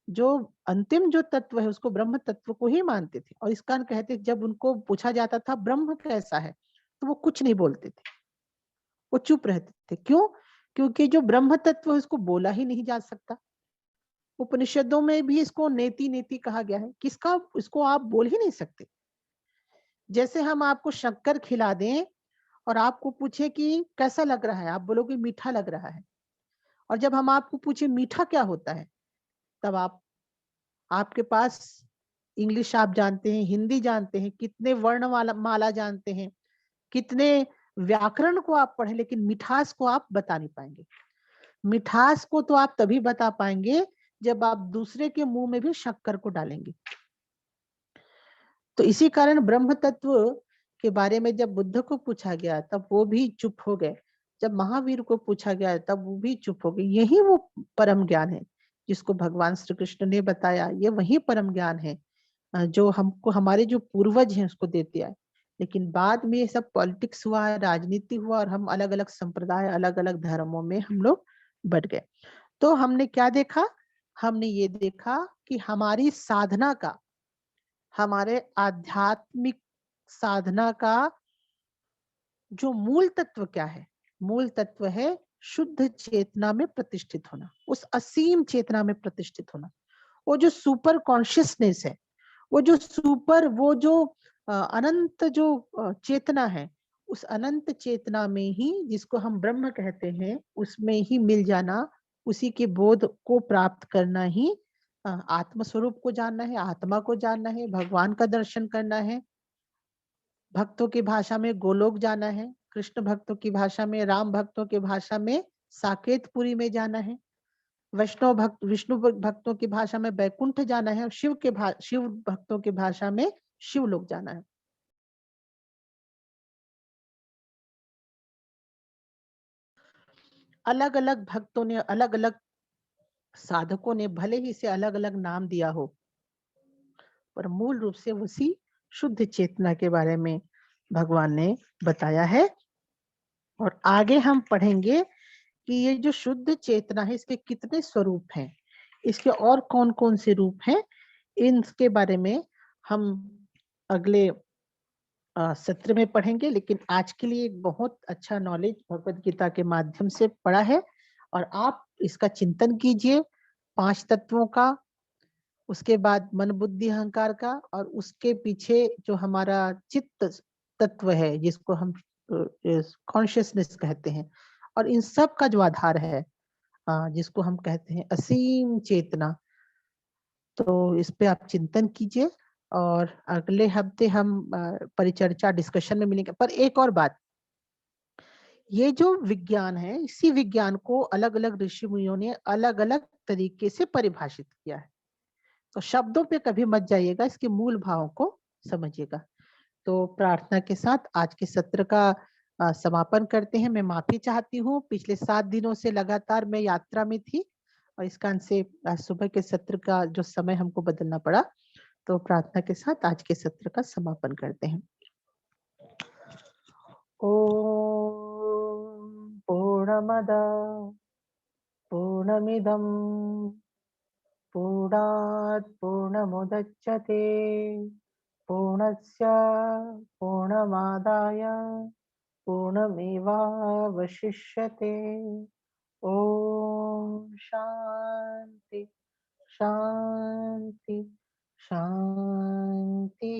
जो अंतिम जो तत्व है उसको ब्रह्म तत्व को ही मानते थे। और इस कारण कहते जब उनको पूछा जाता था ब्रह्म कैसा है तो वो कुछ नहीं बोलते थे, वो चुप रहते थे। क्यों? क्योंकि जो ब्रह्म तत्व है उसको बोला ही नहीं जा सकता। उपनिषदों में भी इसको नेति नेति कहा गया है, किसका इसको आप बोल ही नहीं सकते। जैसे हम आपको शक्कर खिला दें और आपको पूछे कि कैसा लग रहा है, आप बोलोगे मीठा लग रहा है। और जब हम आपको पूछे मीठा क्या होता है, तब आपके पास इंग्लिश आप जानते हैं, हिंदी जानते हैं, कितने वर्ण माला जानते हैं, कितने व्याकरण को आप पढ़े, लेकिन मिठास को आप बता नहीं पाएंगे। मिठास को तो आप तभी बता पाएंगे जब आप दूसरे के मुंह में भी शक्कर को डालेंगे। तो इसी कारण ब्रह्म तत्व के बारे में जब बुद्ध को पूछा गया तब वो भी चुप हो गए, जब महावीर को पूछा गया तब वो भी चुप हो गए। यही वो परम ज्ञान है जिसको भगवान श्री कृष्ण ने बताया। ये वही परम ज्ञान है जो हमको हमारे जो पूर्वज हैं उसको देते आए। लेकिन बाद में ये सब पॉलिटिक्स हुआ, राजनीति हुआ, और हम अलग अलग संप्रदाय, अलग अलग धर्मों में हम लोग बढ़ गए। तो हमने क्या देखा? हमने ये देखा कि हमारी साधना का, हमारे आध्यात्मिक साधना का जो मूल तत्व क्या है? मूल तत्व है शुद्ध चेतना में प्रतिष्ठित होना, उस असीम चेतना में प्रतिष्ठित होना। वो जो सुपर कॉन्शियसनेस है, वो जो अनंत जो चेतना है, उस अनंत चेतना में ही, जिसको हम ब्रह्म कहते हैं, उसमें ही मिल जाना, उसी के बोध को प्राप्त करना ही आत्म स्वरूप को जानना है, आत्मा को जानना है, भगवान का दर्शन करना है। भक्तों की भाषा में गोलोक जाना है, कृष्ण भक्तों की भाषा में, राम भक्तों की भाषा में साकेतपुरी में जाना है, विष्णु भक्तों की भाषा में बैकुंठ जाना है, और शिव भक्तों की भाषा में शिवलोक जाना है। अलग अलग भक्तों ने, अलग अलग साधकों ने भले ही इसे अलग अलग नाम दिया हो, पर मूल रूप से उसी शुद्ध चेतना के बारे में भगवान ने बताया है। और आगे हम पढ़ेंगे कि ये जो शुद्ध चेतना है इसके कितने स्वरूप हैं, इसके और कौन कौन से रूप हैं, इनके बारे में हम अगले सत्र में पढ़ेंगे। लेकिन आज के लिए एक बहुत अच्छा नॉलेज भगवत गीता के माध्यम से पढ़ा है, और आप इसका चिंतन कीजिए 5 तत्वों का, उसके बाद मन बुद्धि अहंकार का, और उसके पीछे जो हमारा चित्त तत्व है जिसको हम कॉन्शियसनेस कहते हैं, और इन सब का जो आधार है जिसको हम कहते हैं असीम चेतना। तो इस पे आप चिंतन कीजिए, और अगले हफ्ते हम परिचर्चा डिस्कशन में मिलेंगे। पर एक और बात, ये जो विज्ञान है, इसी विज्ञान को अलग अलग ऋषि मुनियों ने अलग अलग तरीके से परिभाषित किया है। तो शब्दों पे कभी मत जाइएगा, इसके मूल भावों को समझिएगा। तो प्रार्थना के साथ आज के सत्र का समापन करते हैं। मैं माफी चाहती हूँ, पिछले 7 दिनों से लगातार मैं यात्रा में थी, और इस कारण से सुबह के सत्र का जो समय हमको बदलना पड़ा। तो प्रार्थना के साथ आज के सत्र का समापन करते हैं। ओम पूर्णमद पूर्णमिदं पूर्णात् पूर्णमुदच्यते पूर्णस्य पूर्णमादाय पूर्णमेवावशिष्यते। ओम शांति शांति शांति।